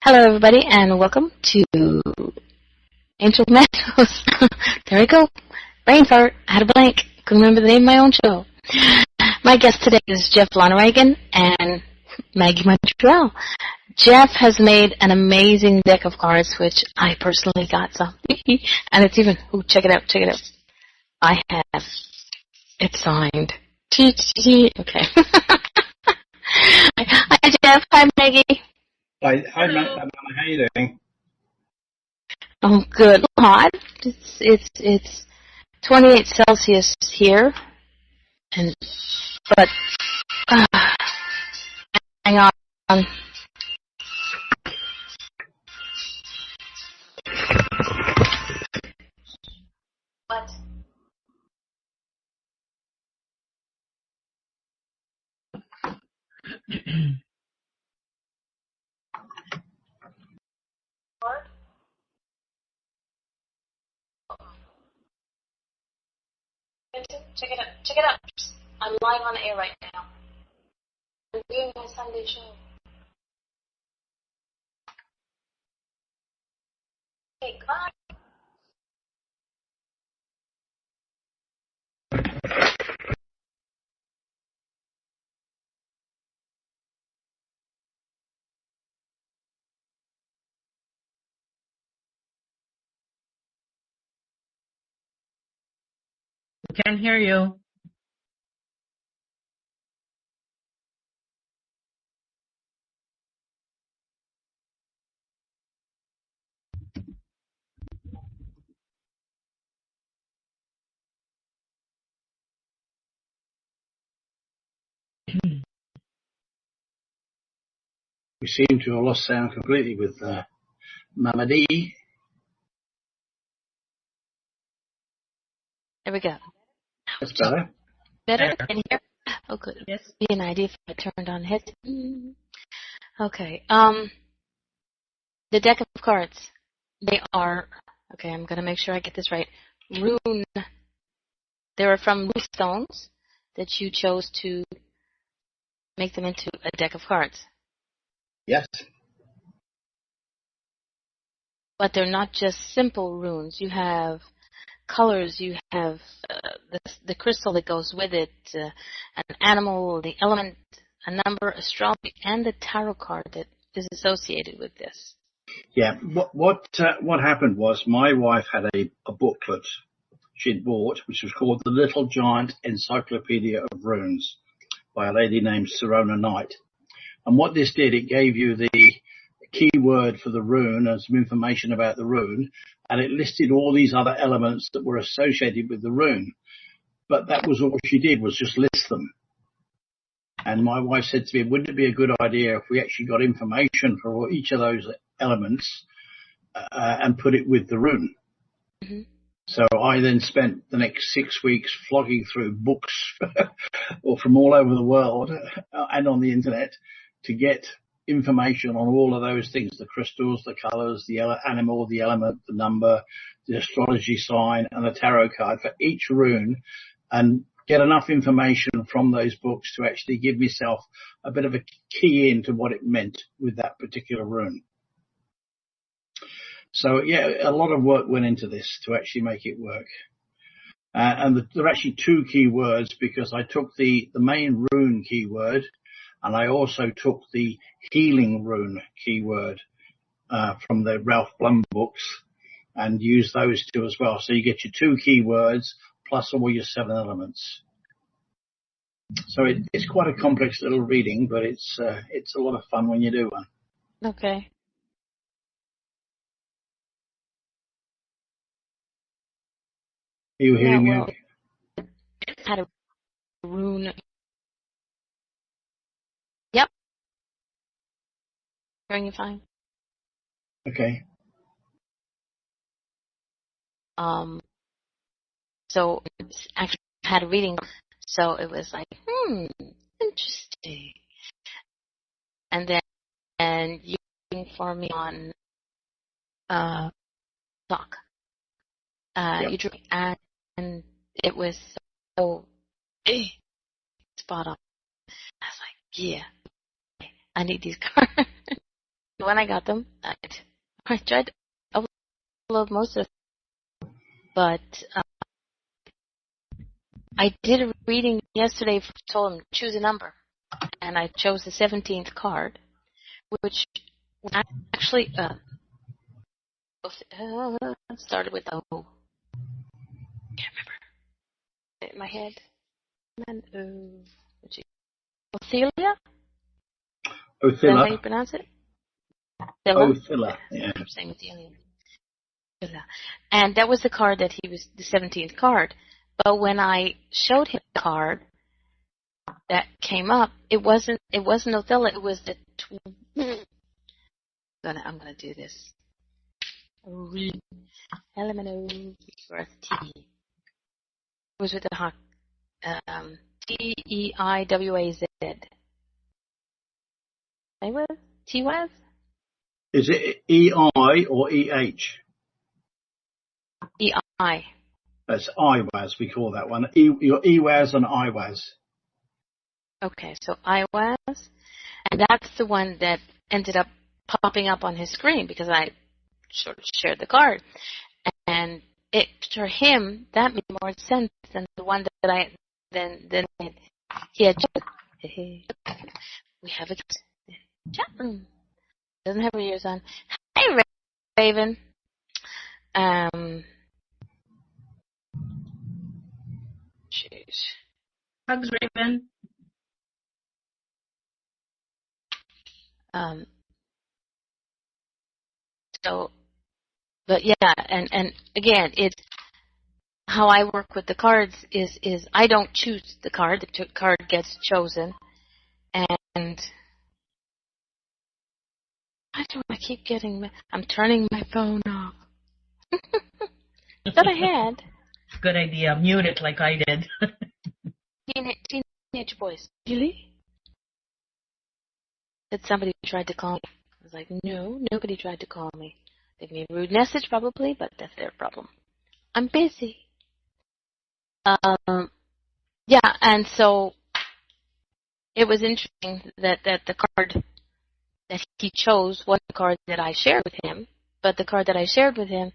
Hello, everybody, and welcome to Angel-meadows. There we go. Brain fart. I had a blank. Couldn't remember the name of my own show. My guest today is Geoff Loneragan and Maggie Montreal. Geoff has made an amazing deck of cards, which I personally got some. And it's even, check it out. I have it signed. Okay. Hi, Geoff. Hi, Maggie. Hi, Matt. How are you doing? I'm good. Hot. It's 28 Celsius here, but hang on. What? Check it out. I'm live on the air right now. I'm doing my Sunday show. Hey, come on. We can't hear you. We seem to have lost sound completely with Mama D. There we go. That's better. Better? Can you hear? Oh, good. Yes. Be an idea if I turned on head. Okay. The deck of cards. They are, okay, I'm going to make sure I get this right. Rune. They are from loose stones that you chose to make them into a deck of cards. Yes. But they're not just simple runes. You have colors, you have the crystal that goes with it, an animal, the element, a number, astrology, and the tarot card that is associated with this. Yeah. What happened was my wife had a booklet she'd bought, which was called The Little Giant Encyclopedia of Runes by a lady named Serona Knight. And what this did, it gave you the keyword for the rune and some information about the rune, and it listed all these other elements that were associated with the rune. But that was all she did, was just list them. And my wife said to me, wouldn't it be a good idea if we actually got information for each of those elements and put it with the rune? Mm-hmm. So I then spent the next 6 weeks flogging through books or from all over the world and on the internet to get information on all of those things, the crystals, the colors, the animal, the element, the number, the astrology sign, and the tarot card for each rune, and get enough information from those books to actually give myself a bit of a key into what it meant with that particular rune. So, yeah, a lot of work went into this to actually make it work. And there are actually two keywords, because I took the main rune keyword, and I also took the healing rune keyword from the Ralph Blum books and used those two as well. So you get your two keywords plus all your 7 elements. So it's quite a complex little reading, but it's a lot of fun when you do one. Okay. Are you hearing me? Well, had a rune. Yep. Hearing you fine. Okay. So it's actually had a reading, so it was like, interesting. And then you informed me on talk. Yep. You drew, and it was so spot on. I was like, yeah, I need these cards. when I got them, I tried to upload most of them, but I did a reading yesterday, told him choose a number, and I chose the 17th card, which actually started with O. Can't remember it in my head. Othelia? Is that how you pronounce it? Othilla, yeah. I'm saying Othelia. And that was the card that he was, the 17th card. But when I showed him the card that came up, it wasn't Othella, it was the I'm gonna do this. Elemental birth T. It was with the T-E-I-W-A-Z. T-Waz? Is it E-I or E-H? E-I. That's I-Waz, we call that one. Your E-Waz and I-Waz. Okay, so I-Waz. And that's the one that ended up popping up on his screen because I sort of shared the card. And it, for him, that made more sense than the one that I then he had. We have a chat room. Doesn't have her ears on. Hey, Raven. Jeez. Hugs, Raven. So, but yeah, and again, it's how I work with the cards is I don't choose the card. The card gets chosen, and I keep getting. I'm turning my phone off. That I had. Good idea. Mute it like I did. Teenage boys. Really? That somebody tried to call me. I was like, no, nobody tried to call me. They gave me a rude message probably, but that's their problem. I'm busy. Yeah, and so it was interesting that the card that he chose was the card that I shared with him, but the card that I shared with him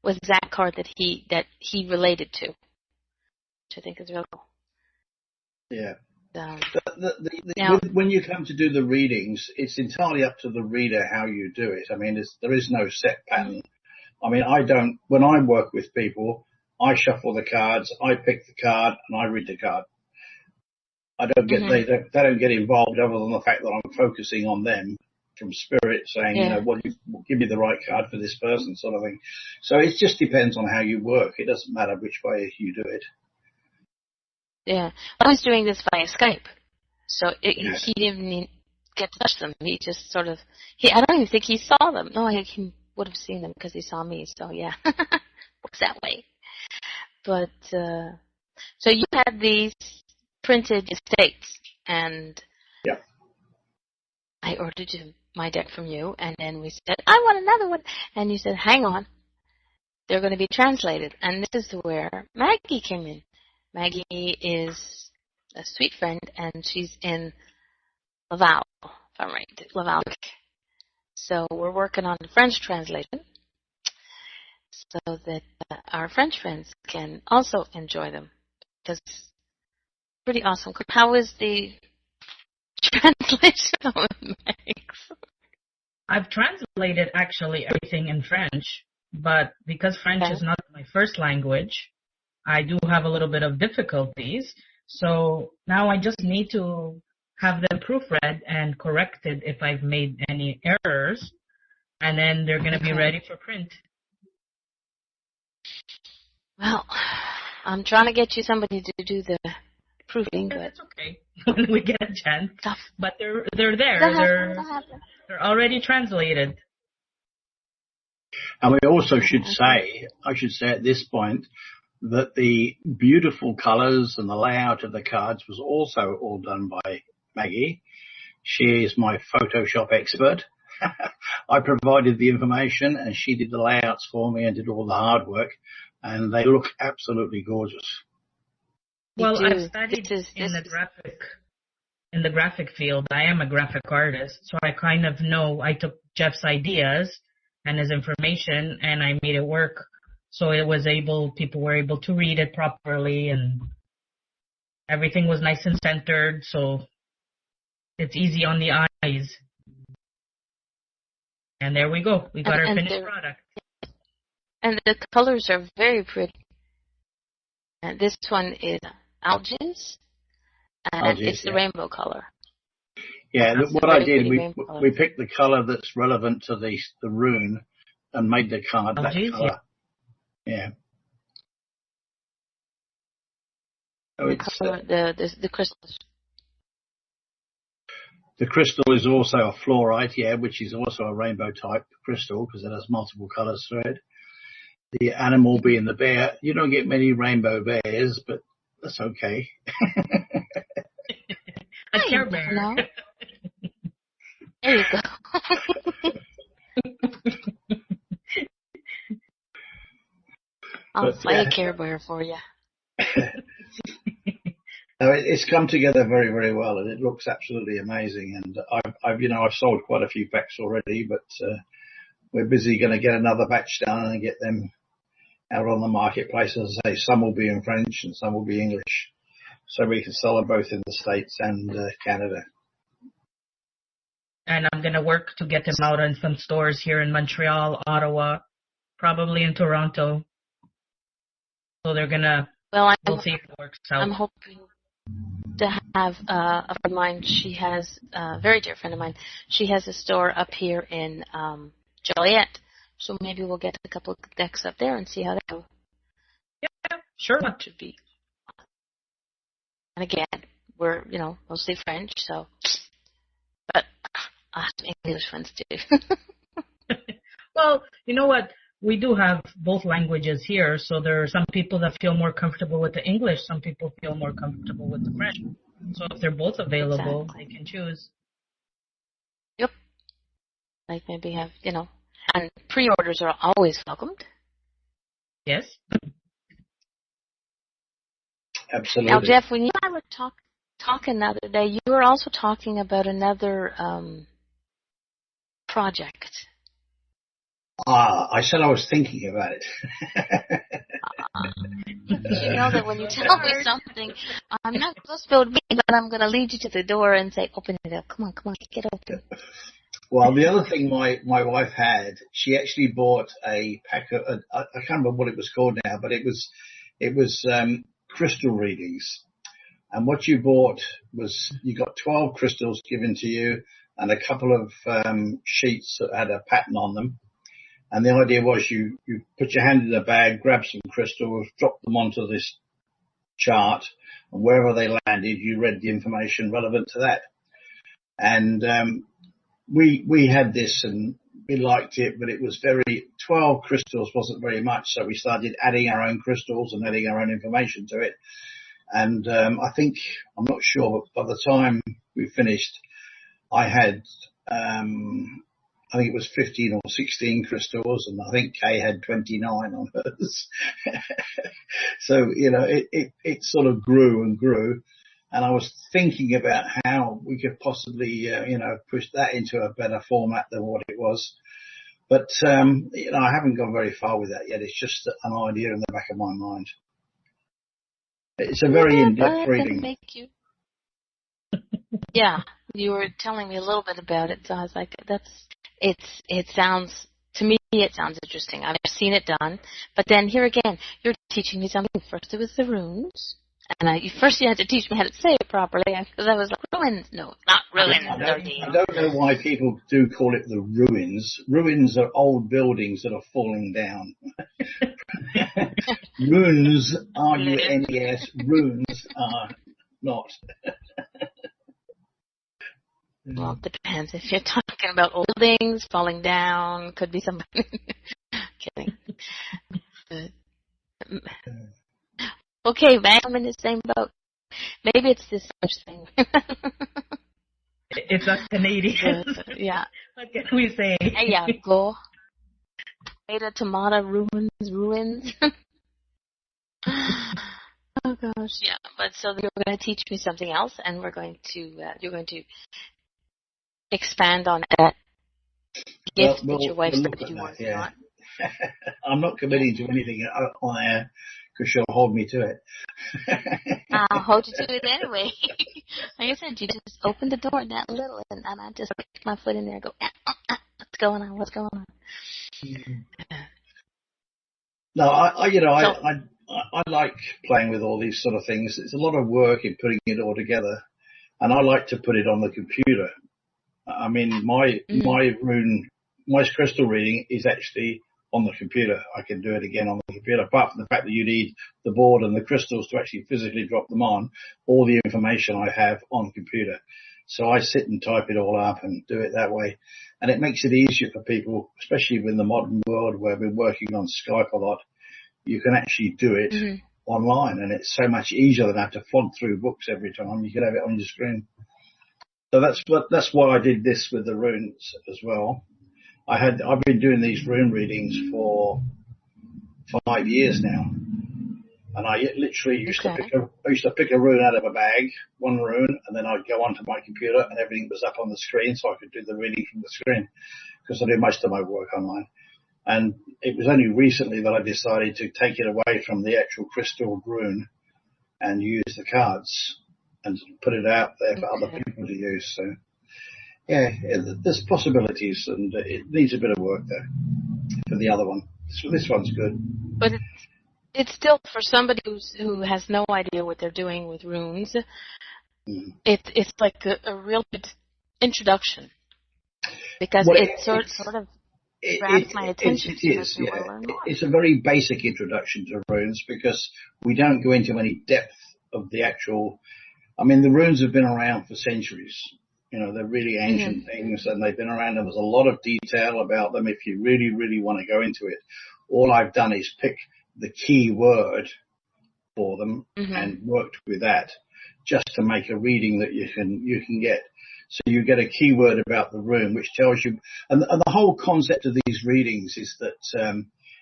was the exact card that he related to, which I think is real cool. Yeah. Now, when you come to do the readings, it's entirely up to the reader how you do it. I mean, there is no set pattern. I mean, when I work with people, I shuffle the cards, I pick the card, and I read the card. I don't get, they don't get involved other than the fact that I'm focusing on them from spirit saying, give me the right card for this person sort of thing. So it just depends on how you work. It doesn't matter which way you do it. Yeah. I was doing this via Skype, so he didn't even get to touch them. He just sort of, I don't even think he saw them. No, he would have seen them because he saw me, so yeah. Works that way. But, so you had these printed estates, and I ordered my deck from you, and then we said, I want another one. And you said, hang on. They're going to be translated. And this is where Maggie came in. Maggie is a sweet friend, and she's in Laval, if I'm right, Laval. So we're working on the French translation so that our French friends can also enjoy them. Because it's pretty awesome. How is the translation of Max? I've translated actually everything in French, but because French is not my first language, I do have a little bit of difficulties. So now I just need to have them proofread and corrected if I've made any errors, and then they're going to be ready for print. Well, I'm trying to get you somebody to do the proofing, but it's okay when we get a chance. But they're there. They're already translated. And we also should say, I should say at this point, that the beautiful colours and the layout of the cards was also all done by Maggie. She is my Photoshop expert. I provided the information and she did the layouts for me and did all the hard work, and they look absolutely gorgeous. Well, I've studied in the graphic in the graphic field. I am a graphic artist, so I kind of know. I took Geoff's ideas and his information, and I made it work. So people were able to read it properly, and everything was nice and centered. So it's easy on the eyes. And there we go. We got our finished product. And the colors are very pretty. And this one is algaes, and it's the rainbow color. Yeah, what I did, we picked the color that's relevant to the rune and made the card that color. Yeah. So the crystals. The crystal is also a fluorite, which is also a rainbow type crystal because it has multiple colors through it. The animal being the bear. You don't get many rainbow bears, but that's okay. A Care Bear. No. There you go. I'll play a Care Bear for you. No, it's come together very, very well, and it looks absolutely amazing. And I've sold quite a few packs already, but we're busy going to get another batch done and get them out on the marketplace. As I say, some will be in French and some will be English, so we can sell them both in the States and Canada. And I'm going to work to get them out in some stores here in Montreal, Ottawa, probably in Toronto. So they're going to, we'll see if it works out. I'm hoping to have a friend of mine. She has, a very dear friend of mine, she has a store up here in Joliet. So maybe we'll get a couple of decks up there and see how they go. Yeah, sure. It should be. And again, we're, mostly French, so. But I have some English friends too. Well, you know what? We do have both languages here, so there are some people that feel more comfortable with the English, some people feel more comfortable with the French. So if they're both available, They can choose. Yep. Like maybe have, and pre-orders are always welcomed. Yes. Absolutely. Now, Geoff, when you and I were talking the other day, you were also talking about another project. I said I was thinking about it. You know that when you tell me something, I'm not supposed to be, but I'm going to lead you to the door and say, open it up. Come on, get open. Well, the other thing my wife had, she actually bought a pack of, I can't remember what it was called now, but it was crystal readings. And what you bought was, you got 12 crystals given to you and a couple of sheets that had a pattern on them. And the idea was you put your hand in a bag, grab some crystals, drop them onto this chart, and wherever they landed, you read the information relevant to that. And we had this and we liked it, but it was 12 crystals wasn't very much, so we started adding our own crystals and adding our own information to it. And I'm not sure, but by the time we finished, I had I think it was 15 or 16 crystals, and I think Kay had 29 on hers. So, it sort of grew and grew. And I was thinking about how we could possibly, push that into a better format than what it was. But, I haven't gone very far with that yet. It's just an idea in the back of my mind. It's a very in-depth reading. Yeah, you were telling me a little bit about it, so I was like, it sounds interesting. I've seen it done, but then here again, you're teaching me something. First it was the runes, and first you had to teach me how to say it properly, because I was like, ruins? No, not ruins. I don't know why people do call it the ruins. Ruins are old buildings that are falling down. Runes, R-U-N-E-S, runes are not. Well, it depends. If you're talking about old things falling down, could be somebody. Kidding. Okay, man, I'm in the same boat. Maybe it's this such thing. It's us Canadians. Yeah. What can we say? Yeah, go. Tomato ruins. Oh gosh, yeah. But so you're going to teach me something else, and you're going to expand on that gift that your wife said you were not. I'm not committing to anything on air because she'll hold me to it. I'll hold you to it anyway. Like I said, you just open the door that little, and I just stick my foot in there and go, what's going on? What's going on? No, I like playing with all these sort of things. It's a lot of work in putting it all together, and I like to put it on the computer. I mean, my crystal reading is actually on the computer. I can do it again on the computer, apart from the fact that you need the board and the crystals to actually physically drop them on. All the information I have on the computer. So I sit and type it all up and do it that way. And it makes it easier for people, especially in the modern world where we're working on Skype a lot. You can actually do it online, and it's so much easier than have to flog through books every time. You can have it on your screen. So that's why I did this with the runes as well. I've been doing these rune readings for 5 years now, and I literally used to pick a rune out of a bag, one rune, and then I'd go onto my computer and everything was up on the screen, so I could do the reading from the screen because I do most of my work online. And it was only recently that I decided to take it away from the actual crystal rune and use the cards and put it out there for other people to use. So, yeah, there's possibilities, and it needs a bit of work there for the other one. So this one's good. But it's still, for somebody who has no idea what they're doing with runes, it's like a real good introduction, because it sort of grabs my attention. It is, yeah. It's a very basic introduction to runes because we don't go into any depth of the actual. I mean, the runes have been around for centuries. You know, they're really ancient things, and they've been around, and there's a lot of detail about them if you really, really want to go into it. All I've done is pick the key word for them and worked with that just to make a reading that you can get. So you get a keyword about the rune, which tells you, and the whole concept of these readings is that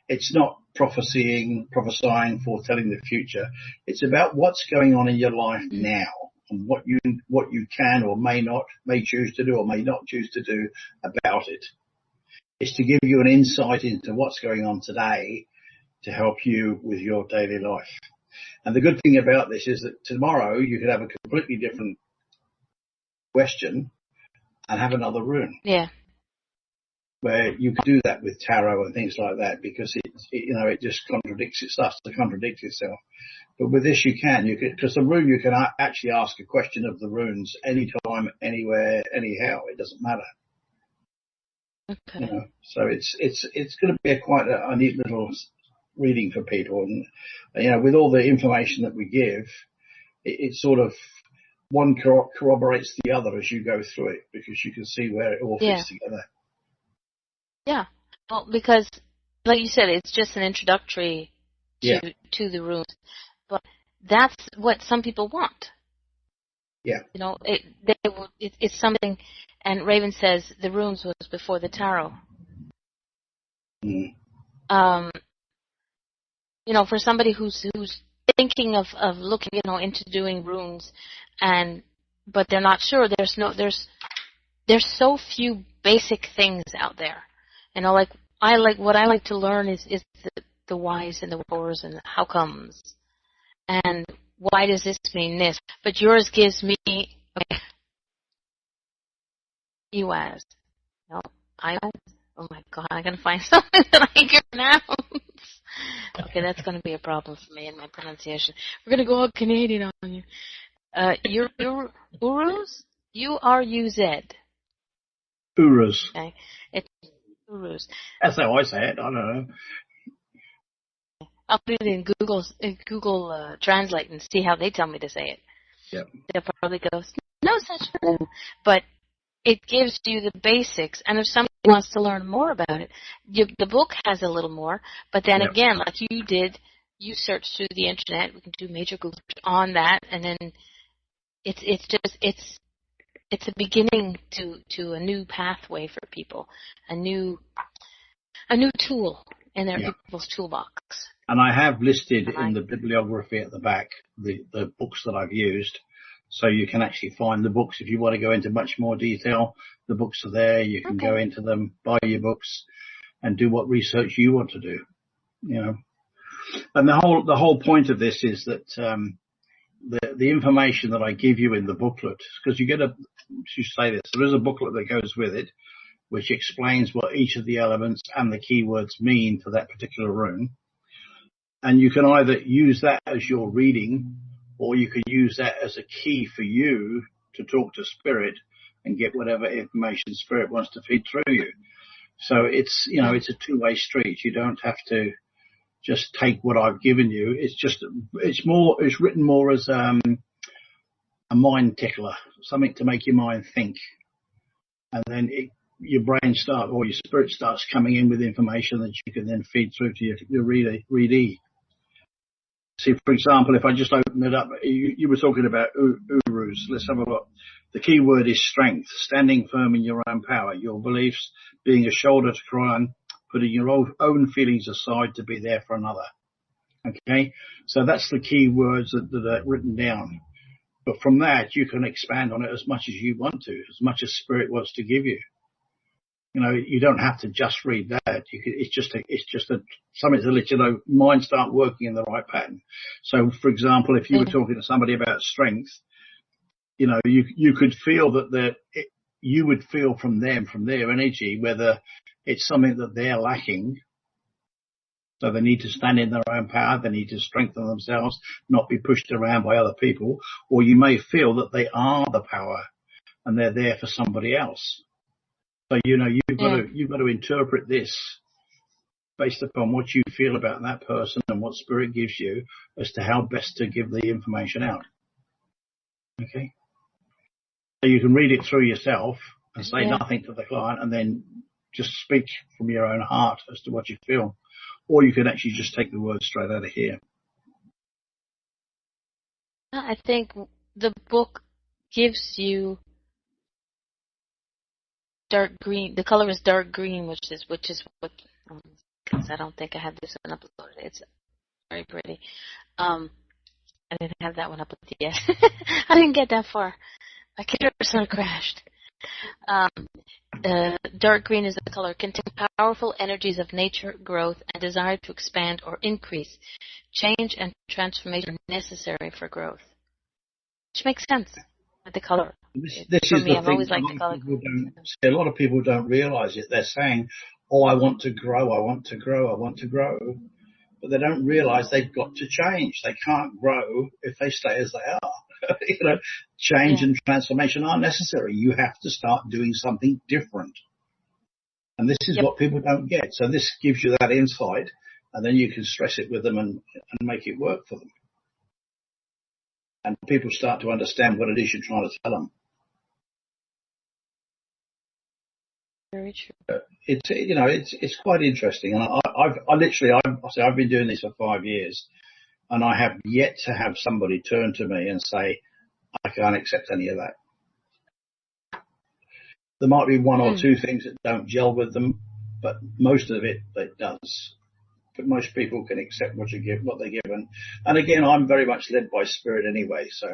it's not prophesying, foretelling the future. It's about what's going on in your life now and what you can or may choose to do or may not choose to do about it. It's to give you an insight into what's going on today to help you with your daily life. And the good thing about this is that tomorrow you could have a completely different question and have another rune. Yeah. Where you can do that with tarot and things like that, because it just starts to contradict itself. But with this you can, because the rune, you can actually ask a question of the runes anytime, anywhere, anyhow. It doesn't matter. Okay. So it's going to be quite a neat little reading for people, and with all the information that we give, it's sort of one corroborates the other as you go through it, because you can see where it all fits together. Yeah. Well, because, like you said, it's just an introductory to the runes. But that's what some people want. Yeah. It's something, and Raven says the runes was before the tarot. For somebody who's thinking of looking, into doing runes, but they're not sure. There's so few basic things out there. What I like to learn is the whys and the wherefores and how comes, and why does this mean this? But yours gives me you as. No, oh my God, I'm gonna find something that I can pronounce. Okay, that's gonna be a problem for me in my pronunciation. We're gonna go all Canadian on you. Uruz? U-R-U-Z. Uruz. Okay, it's Uruz. That's how I say it. I don't know. I'll put it in Google Translate and see how they tell me to say it. Yep. They'll probably go, no such thing. But it gives you the basics, and if somebody wants to learn more about it, the book has a little more. But then again, like you did, you search through the internet. We can do major Google on that, and then it's a beginning to a new pathway for people, a new tool in their people's toolbox. And I have listed in the bibliography at the back the books that I've used. So you can actually find the books. If you want to go into much more detail, the books are there. You can go into them, buy your books, and do what research you want to do. You know, and the whole point of this is that the information that I give you in the booklet, because you say this, there is a booklet that goes with it, which explains what each of the elements and the keywords mean for that particular rune. And you can either use that as your reading, or you can use that as a key for you to talk to Spirit and get whatever information Spirit wants to feed through you. So it's, you know, it's a two-way street. You don't have to just take what I've given you. It's written more as a mind tickler, something to make your mind think. And then your brain or your spirit starts coming in with information that you can then feed through to your readee. See, for example, if I just open it up, you were talking about urus. Let's have a look. The key word is strength, standing firm in your own power, your beliefs, being a shoulder to cry on, putting your own feelings aside to be there for another. Okay, so that's the key words that are written down. But from that, you can expand on it as much as you want to, as much as Spirit wants to give you. You know, you don't have to just read that. It's just something to let you know, mind start working in the right pattern. So, for example, if you were talking to somebody about strength, you know, you could feel you would feel from their energy, whether it's something that they're lacking. So they need to stand in their own power. They need to strengthen themselves, not be pushed around by other people. Or you may feel that they are the power and they're there for somebody else. So, you know, you've got to interpret this based upon what you feel about that person and what Spirit gives you as to how best to give the information out. Okay. So you can read it through yourself and say nothing to the client and then just speak from your own heart as to what you feel. Or you can actually just take the words straight out of here. I think the book gives you dark green. The color is dark green, which is what, because I don't think I have this one uploaded. It's very pretty. I didn't have that one up yet. I didn't get that far. My computer sort of crashed. Dark green is the color containing powerful energies of nature, growth, and desire to expand or increase. Change and transformation are necessary for growth. Which makes sense with the color. This is the thing. A lot of people don't realize it. They're saying, oh, I want to grow, I want to grow, I want to grow. But they don't realize they've got to change. They can't grow if they stay as they are. You know, change and transformation are necessary. You have to start doing something different. And this is what people don't get. So this gives you that insight, and then you can stress it with them and make it work for them. And people start to understand what it is you're trying to tell them. Very true. It's quite interesting. And I've been doing this for 5 years, and I have yet to have somebody turn to me and say, I can't accept any of that. There might be one or two things that don't gel with them, but most of it does. But most people can accept what they're given. And again, I'm very much led by Spirit anyway, so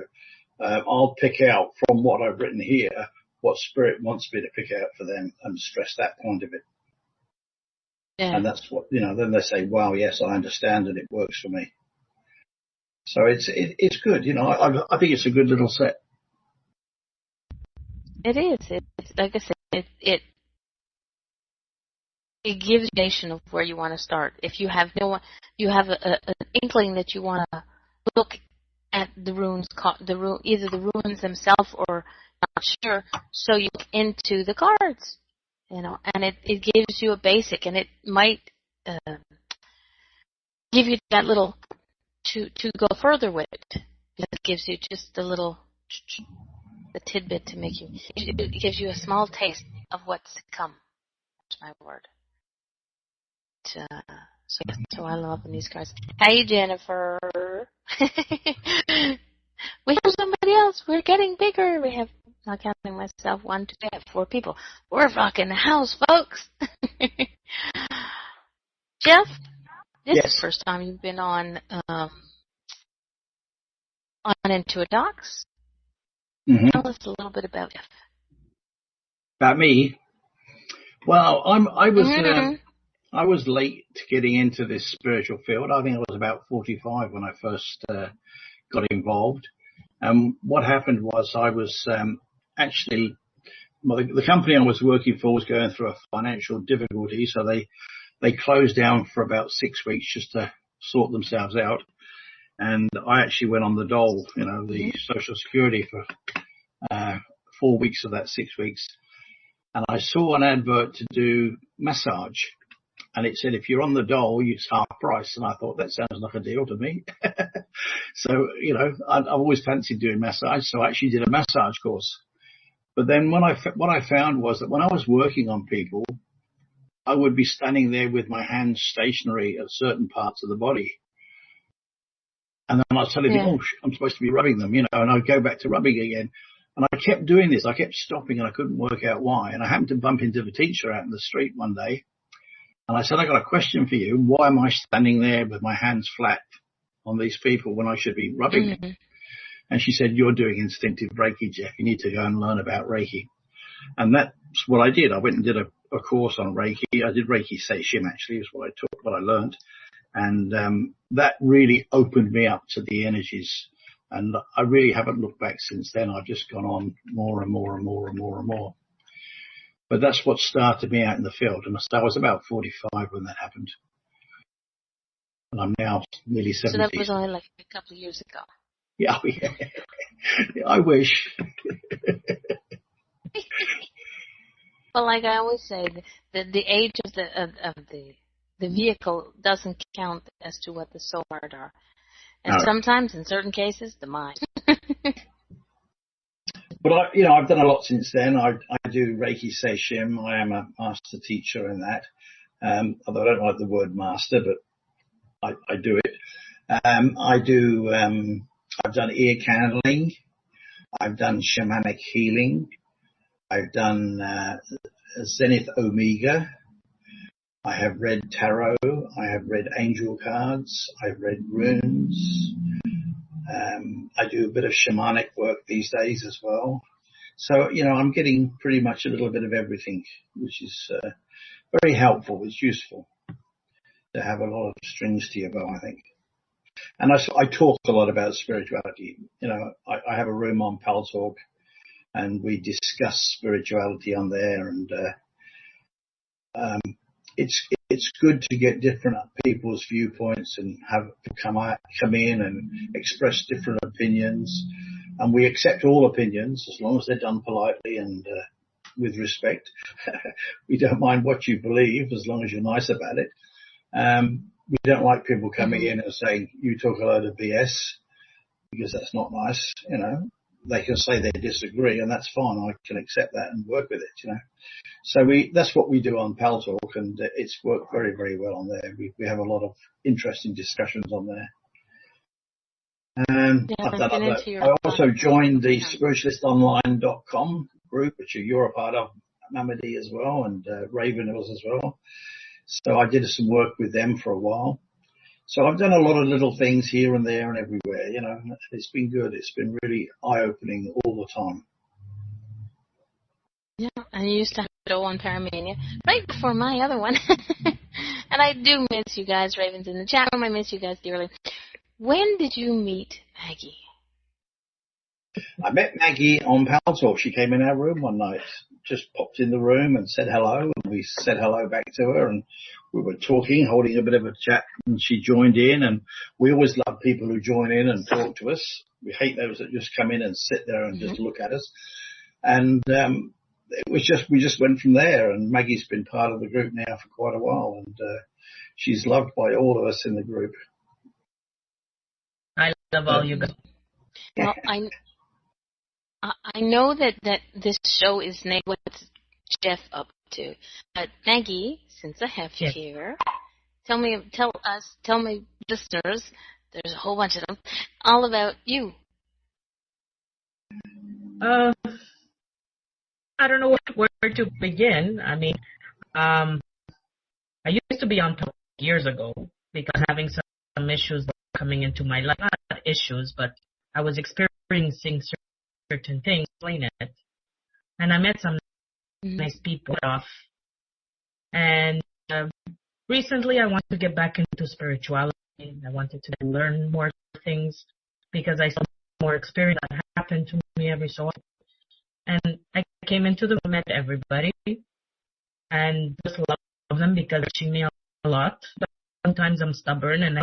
I'll pick out from what I've written here what Spirit wants me to pick out for them and stress that point of it. Yeah. And that's what, then they say, wow, yes, I understand and it works for me. So it's good, I think it's a good little set. It is. It's like I said, it gives you a nation of where you want to start. If you have an inkling that you want to look at the runes, either the runes themselves or not sure, so you look into the cards, and it gives you a basic, and it might give you that little to go further with it. It gives you just the tidbit to make it gives you a small taste of what's to come. That's my word. So I love these cards. Hey, Jennifer. We have somebody else. We're getting bigger. We have, not counting myself, 1, 2, 3, 4 people. We're rocking the house, folks. Geoff, This Yes. is the first time you've been on IntuiTalks. Mm-hmm. Tell us a little bit about Jeff. About me? Well, I was late getting into this spiritual field. I think I was about 45 when I first got involved. What happened was I was actually, well, the company I was working for was going through a financial difficulty, so they closed down for about 6 weeks just to sort themselves out. And I actually went on the dole, the Social Security for 4 weeks of that 6 weeks. And I saw an advert to do massage. And it said, if you're on the dole, it's half price. And I thought, that sounds like a deal to me. So, I've always fancied doing massage. So I actually did a massage course. But then what I found was that when I was working on people, I would be standing there with my hands stationary at certain parts of the body. And then I'd suddenly think, I'm supposed to be rubbing them, and I'd go back to rubbing again. And I kept doing this. I kept stopping and I couldn't work out why. And I happened to bump into the teacher out in the street one day. And I said, I got a question for you. Why am I standing there with my hands flat on these people when I should be rubbing them? And she said, you're doing instinctive Reiki, Jeff. You need to go and learn about Reiki. And that's what I did. I went and did a course on Reiki. I did Reiki Seishim, actually, is what I learned. And that really opened me up to the energies. And I really haven't looked back since then. I've just gone on more and more and more and more and more. But that's what started me out in the field. And I was about 45 when that happened. And I'm now nearly 70. So that was only like a couple of years ago. Yeah. I wish. Well, like I always say, the age of the vehicle doesn't count as to what the soul are. And sometimes, in certain cases, the mind. But I've done a lot since then. I do Reiki Seishim. I am a master teacher in that. Although I don't like the word master, but I do it. I've done ear candling. I've done shamanic healing. I've done Zenith Omega. I have read tarot. I have read angel cards. I've read runes. I do a bit of shamanic work these days as well. So, I'm getting pretty much a little bit of everything, which is very helpful. It's useful to have a lot of strings to your bow, I think. And I talk a lot about spirituality. I have a room on Pal Talk, and we discuss spirituality on there. And it's good to get different people's viewpoints and have come in and express different opinions. And we accept all opinions as long as they're done politely and with respect. We don't mind what you believe as long as you're nice about it. We don't like people coming in and saying, you talk a load of BS, because that's not nice. They can say they disagree, and that's fine. I can accept that and work with it, So that's what we do on Pal Talk, and it's worked very, very well on there. We have a lot of interesting discussions on there. I also joined the spiritualistonline.com group, which you're a part of, Mamadi, as well, and Raven was as well. So I did some work with them for a while. So I've done a lot of little things here and there and everywhere, It's been good. It's been really eye-opening all the time. Yeah, and you used to have it all on Paramania right before my other one. And I do miss you guys, Ravens, in the chat room. I miss you guys dearly. When did you meet Maggie? I met Maggie on Pal Talk. She came in our room one night, just popped in the room and said hello, and we said hello back to her, and we were talking, holding a bit of a chat, and she joined in, and we always love people who join in and talk to us. We hate those that just come in and sit there and just look at us. And we just went from there, and Maggie's been part of the group now for quite a while, and she's loved by all of us in the group. I love all you guys. Well, I know that this show is named What's Jeff Up To. But Maggie, since I have you here, tell my listeners, there's a whole bunch of them, all about you. I don't know where to begin. I mean, I used to be on top years ago, because having some issues coming into my life, not issues, but I was experiencing certain things, explain it. And I met some nice people off. And recently I want to get back into spirituality. I wanted to learn more things because I saw more experience that happened to me every so often. And I came into the room, met everybody, and just love them because they're teaching me a lot. But sometimes I'm stubborn and I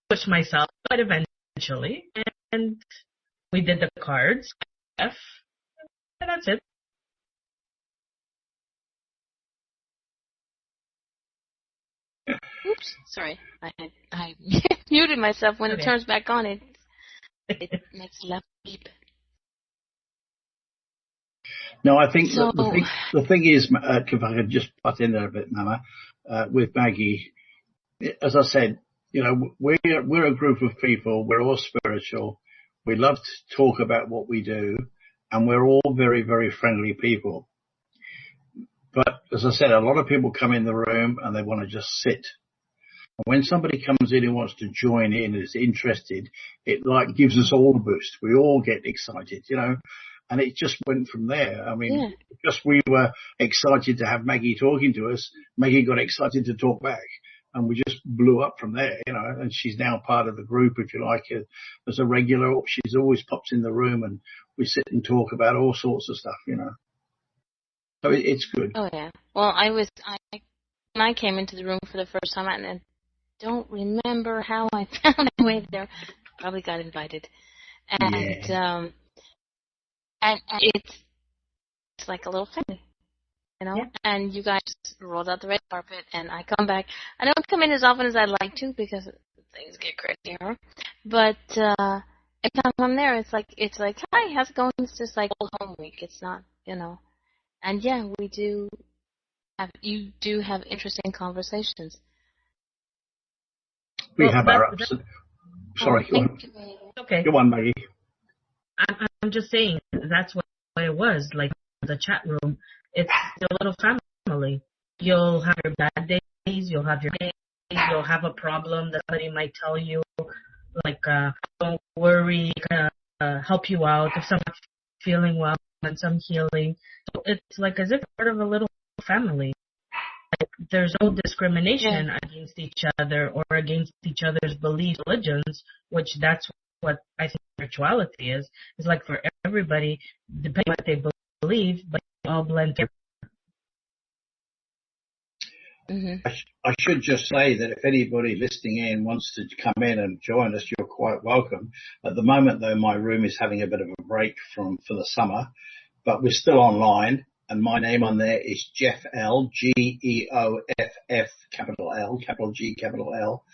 push myself, but eventually. And we did the cards, and that's it. Oops, sorry. I muted myself. When it turns back on, it makes a loud beep. No, I think the thing is, if I could just butt in there a bit, Mama, with Maggie, as I said, you know, we're a group of people. We're all spiritual. We love to talk about what we do, and we're all very, very friendly people. But as I said, a lot of people come in the room and they want to just sit. And when somebody comes in and wants to join in, is interested, it like gives us all a boost. We all get excited, you know. And it just went from there. I mean, just we were excited to have Maggie talking to us. Maggie got excited to talk back. And we just blew up from there, you know. And she's now part of the group, if you like, as a regular. She's always pops in the room and we sit and talk about all sorts of stuff, you know. So it's good. Oh, yeah. Well, when I came into the room for the first time, and I don't remember how I found my way there. Probably got invited. And, and it's like a little family, you know. And you guys rolled out the red carpet, and I come back. I don't come in as often as I'd like to because things get crazier. But every time I'm there, it's like, hi, how's it going? It's just like old home week. It's not, you know. And yeah, you do have interesting conversations. We have our ups. Sorry, go on. Okay. Go on, Maggie. I'm just saying that's what it was. Like the chat room, it's a little family. You'll have your bad days, you'll have your days, you'll have a problem that somebody might tell you, like don't worry, help you out if someone's feeling well and some healing. So it's like as if part of a little family. Like there's no discrimination against each other or against each other's beliefs, religions, which that's what I think spirituality is. It's like for everybody, depending on what they believe, but they all blend together. Mm-hmm. I should just say that if anybody listening in wants to come in and join us, you're quite welcome. At the moment, though, my room is having a bit of a break for the summer, but we're still online. And my name on there is Geoff L, Geoff, capital L, capital G, capital L.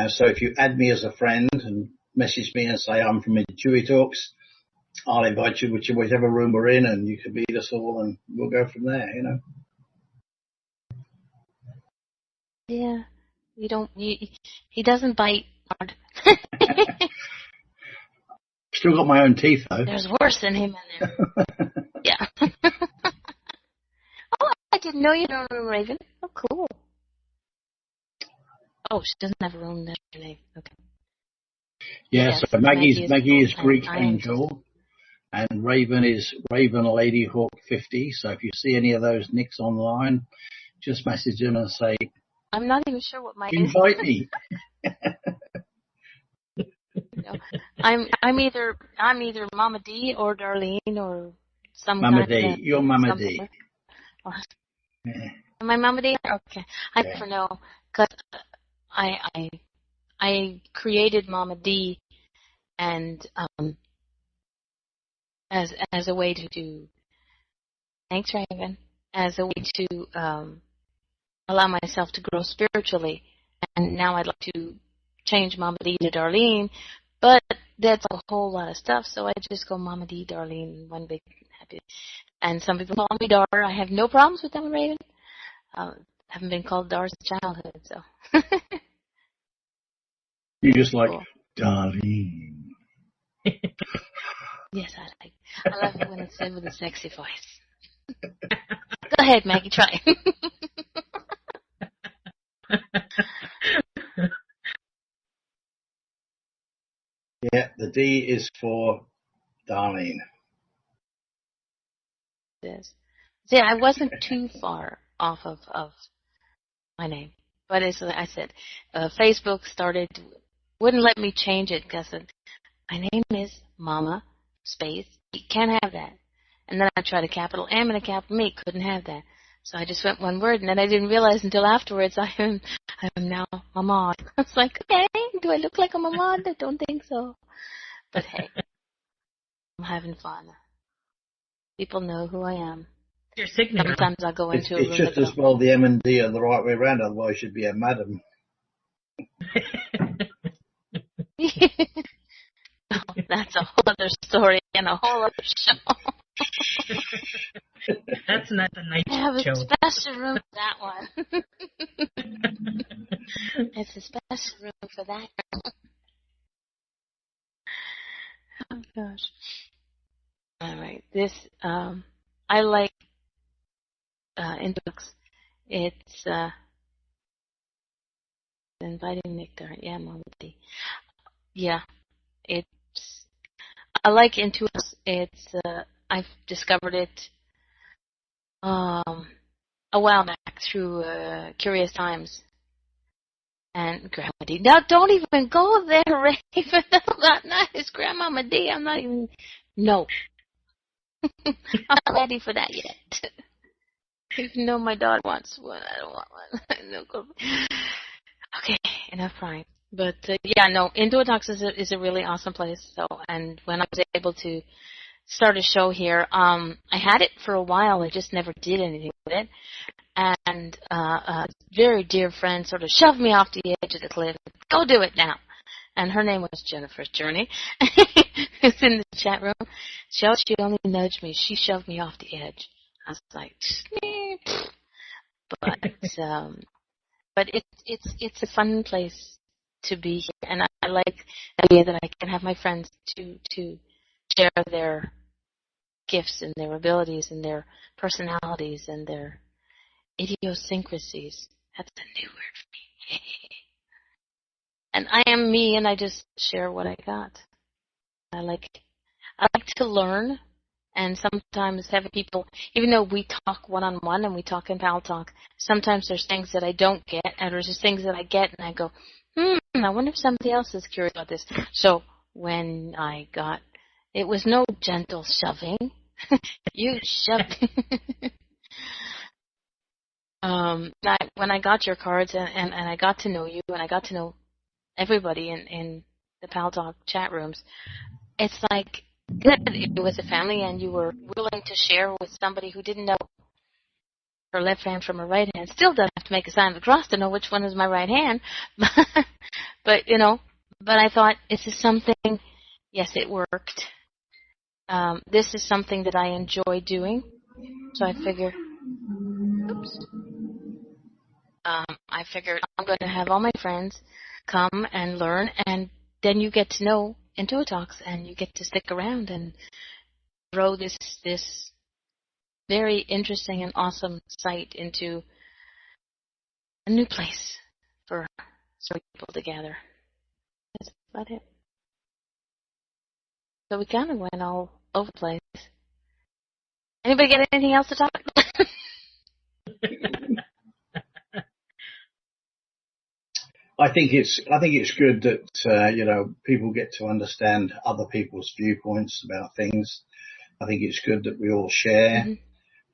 So if you add me as a friend and message me and say I'm from IntuiTalks, I'll invite you to whichever room we're in, and you can meet us all, and we'll go from there, you know. Yeah, he doesn't bite hard. Still got my own teeth, though. There's worse than him in there. Yeah. Oh, I didn't know you know Raven. Oh, cool. Oh, she doesn't have her own name. Okay. Yeah, yes, so Maggie is Greek angel, and Raven is Raven Lady Hawk 50. So if you see any of those nicks online, just message them and say, I'm not even sure what my invite me. No, I'm either Mama D or Darlene or some Mama kind D. of You're Mama D. Yeah. Am I Mama D? Okay, I never know because I created Mama D and as a way to do. Thanks, Raven. As a way to allow myself to grow spiritually, and now I'd like to change Mama D to Darlene, but that's a whole lot of stuff, so I just go Mama D, Darlene, one big happy. And some people call me Dar. I have no problems with them, Raven. Haven't been called Dar since childhood, so. You just like, cool. Darlene. Yes, I love it when it's said with a sexy voice. Go ahead, Maggie, try. The D is for Darlene. Yes. See, I wasn't too far off of my name. But as I said, Facebook wouldn't let me change it because my name is Mama Space. You can't have that. And then I tried a capital M and a capital M. Couldn't have that. So I just went one word, and then I didn't realize until afterwards I am now Mamad. I was like, okay, do I look like a Mamad? I don't think so. But hey, I'm having fun. People know who I am. Your signature. Sometimes I go into a room. It's just as well the M and D are the right way around, otherwise you'd be a madam. Oh, that's a whole other story and a whole other show. That's not the night show. I have a special room for that one. It's a special room for that. Oh gosh. All right. This I like IntuiTalks. It's inviting nectar. Yeah, Melody. Yeah. I like IntuiTalks. I've discovered it a while back through Curious Times and Grandma D. Now, don't even go there, Raven. That's not his Grandmama D. I'm not even. No. I'm not ready for that yet. Even though my daughter wants one, I don't want one. Okay, enough crying. But yeah, no, IntuiTalks is a really awesome place. So, and when I was able to start a show here, I had it for a while. I just never did anything with it. And a very dear friend sort of shoved me off the edge of the cliff. Go do it now. And her name was Jennifer's Journey. It's in the chat room. She only nudged me. She shoved me off the edge. I was like, but it's a fun place to be here, and I like the idea that I can have my friends to share their gifts and their abilities and their personalities and their idiosyncrasies. That's a new word for me. And I am me, and I just share what I got. I like to learn, and sometimes having people, even though we talk one-on-one and we talk in Pal Talk, sometimes there's things that I don't get, and there's just things that I get, and I go, I wonder if somebody else is curious about this. So when I got, it was no gentle shoving. You shoved. When I got your cards and I got to know you, and I got to know everybody in the Pal Talk chat rooms, it's like, good. It was a family, and you were willing to share with somebody who didn't know her left hand from her right hand. Still doesn't have to make a sign of the cross to know which one is my right hand. But I thought, this is something, yes, it worked. This is something that I enjoy doing. So I figured, I figured I'm going to have all my friends come and learn, and then you get to know IntuiTalks, and you get to stick around and grow this very interesting and awesome site into a new place for people to gather. That's about it. So we kind of went all over the place. Anybody get anything else to talk about? I think it's good that people get to understand other people's viewpoints about things. I think it's good that we all share.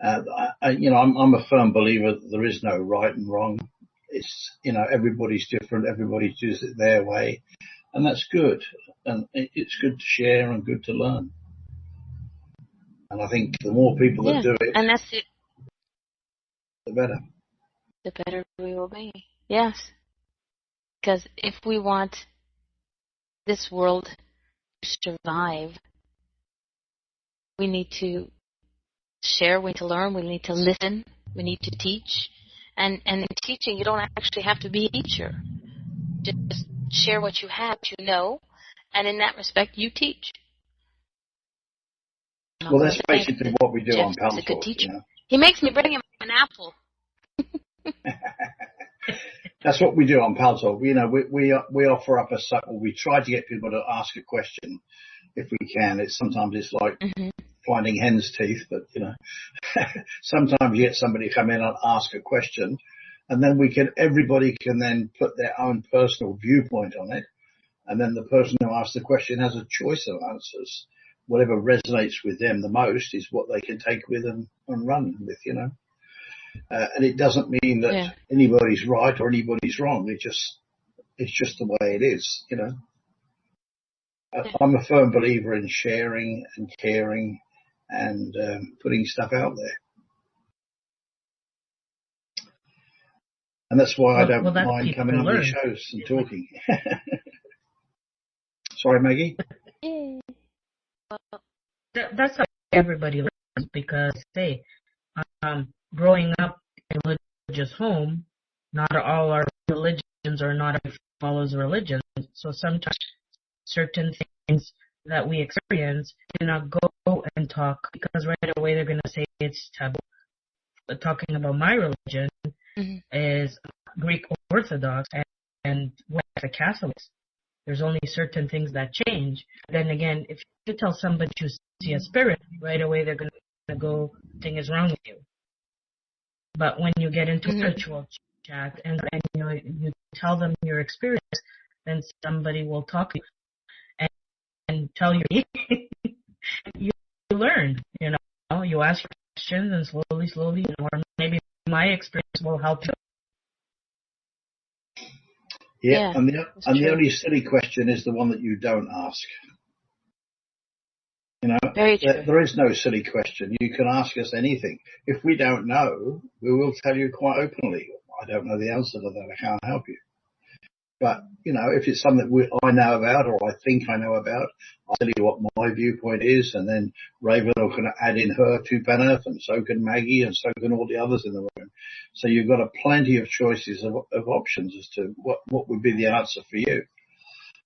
Mm-hmm. I'm a firm believer that there is no right and wrong. It's everybody's different. Everybody does it their way, and that's good. And it's good to share and good to learn. And I think the more people that do it, and that's it, the better. The better we will be. Yes. Because if we want this world to survive, we need to share, we need to learn, we need to listen, we need to teach. And in teaching, you don't actually have to be a teacher. Just share what you have, you know, and in that respect, you teach. Well, that's basically what we do on Pal Talk. He makes me bring him an apple. That's what we do on Pal Talk. You know, we offer up we try to get people to ask a question if we can. Sometimes it's like finding hen's teeth, but you know, sometimes you get somebody come in and ask a question, and then everybody can then put their own personal viewpoint on it, and then the person who asked the question has a choice of answers. Whatever resonates with them the most is what they can take with and run with, you know. And it doesn't mean that anybody's right or anybody's wrong. It's just the way it is, you know. I'm a firm believer in sharing and caring and putting stuff out there. And that's why I don't mind coming on these shows and talking. Sorry, Maggie? Well, that's how everybody learns, because, hey, growing up in a religious home, not all our religions or not everybody follows religion. So sometimes certain things that we experience do not go and talk, because right away they're going to say it's taboo. But talking about my religion is Greek Orthodox and the Catholics. There's only certain things that change. Then again, if you tell somebody you see a spirit, right away they're going to go, something is wrong with you. But when you get into spiritual chat and you tell them your experience, then somebody will talk to you and tell you. You learn, you know, you ask questions and slowly, or maybe my experience will help you. Yeah, and the only silly question is the one that you don't ask. You know, there is no silly question. You can ask us anything. If we don't know, we will tell you quite openly. I don't know the answer to that. I can't help you. But, you know, if it's something I know about or I think I know about, I'll tell you what my viewpoint is, and then Raven can add in her 2 penn'orth, and so can Maggie, and so can all the others in the room. So you've got plenty of choices of options as to what would be the answer for you.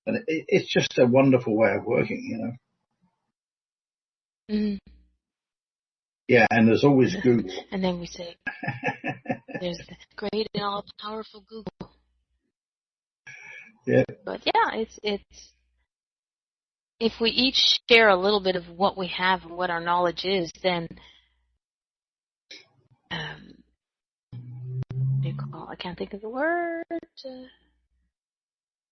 And it's just a wonderful way of working, you know. Yeah, and there's always Google. And then we say, there's the great and all-powerful Google. Yeah. But yeah, it's if we each share a little bit of what we have and what our knowledge is, then I can't think of the word.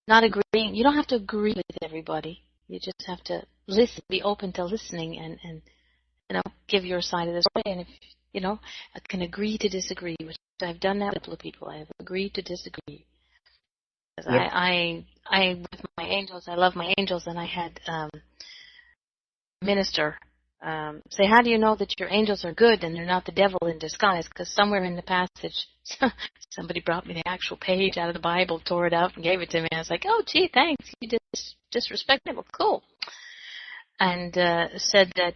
Not agreeing. You don't have to agree with everybody. You just have to listen, be open to listening, and you know, give your side of the story. And if you know, I can agree to disagree, which I've done that with a couple of people. I have agreed to disagree. Yep. I with my angels, I love my angels, and I had a minister say, how do you know that your angels are good and they're not the devil in disguise? Because somewhere in the passage, somebody brought me the actual page out of the Bible, tore it up, and gave it to me. I was like, oh, gee, thanks. You disrespected it. Cool. And said that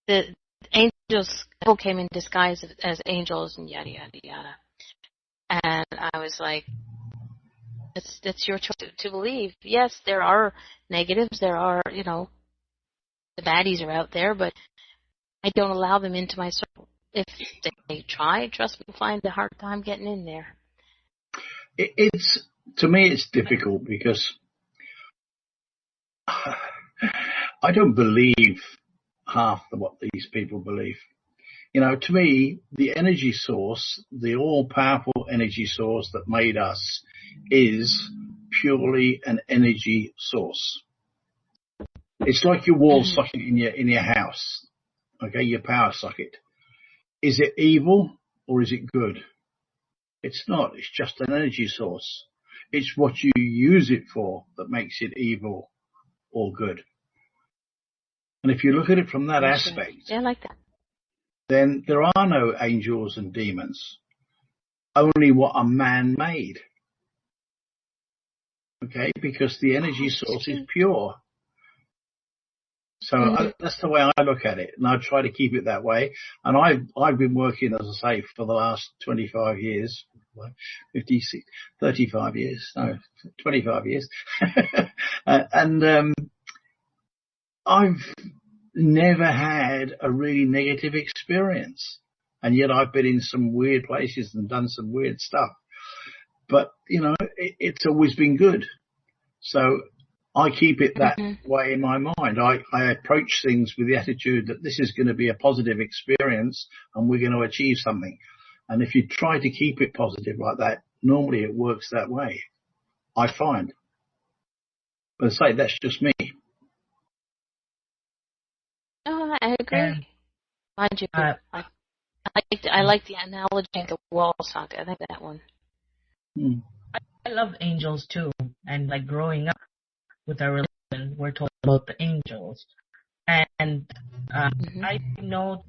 the angels came in disguise as angels and yada, yada, yada. And I was like, that's your choice to believe. Yes, there are negatives. There are, you know, the baddies are out there, but I don't allow them into my circle. If they try, trust me, you'll find a hard time getting in there. To me, it's difficult because I don't believe half of what these people believe. You know, to me, the energy source, the all-powerful energy source that made us, is purely an energy source. It's like your wall socket in your house, okay, your power socket. Is it evil or is it good? It's not. It's just an energy source. It's what you use it for that makes it evil or good. And if you look at it from that aspect, yeah, I like that. Then there are no angels and demons, only what are man-made. Okay, because the energy source is pure. So that's the way I look at it, and I try to keep it that way. And I've been working, as I say, for the last 25 years, 56, 35 years, no, 25 years. and I've never had a really negative experience. And yet I've been in some weird places and done some weird stuff. But, it's always been good. So I keep it that way in my mind. I approach things with the attitude that this is going to be a positive experience and we're going to achieve something. And if you try to keep it positive like that, normally it works that way, I find. But I say that's just me. Oh, I agree. Mind you, I like the analogy of the wall sock. I like that one. I love angels too, and like growing up with our religion, we're told about the angels, and I know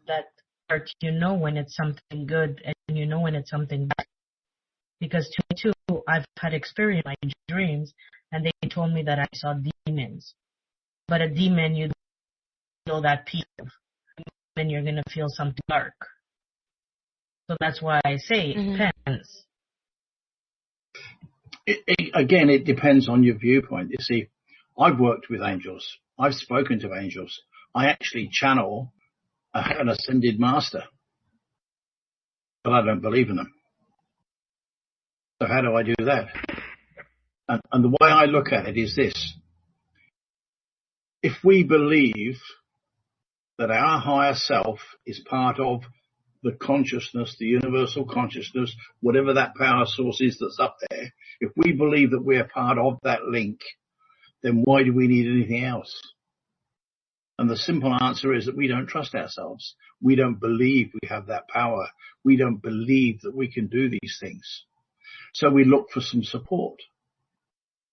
that you know when it's something good and you know when it's something bad, because to me too, I've had experience in my dreams, and they told me that I saw demons, but a demon you feel that peace, then you're gonna feel something dark. So that's why I say it depends. Again, it depends on your viewpoint. You see, I've worked with angels. I've spoken to angels. I actually channel an ascended master, but I don't believe in them. So how do I do that? And the way I look at it is this. If we believe that our higher self is part of the consciousness, the universal consciousness, whatever that power source is that's up there, if we believe that we're part of that link, then why do we need anything else? And the simple answer is that we don't trust ourselves. We don't believe we have that power. We don't believe that we can do these things. So we look for some support.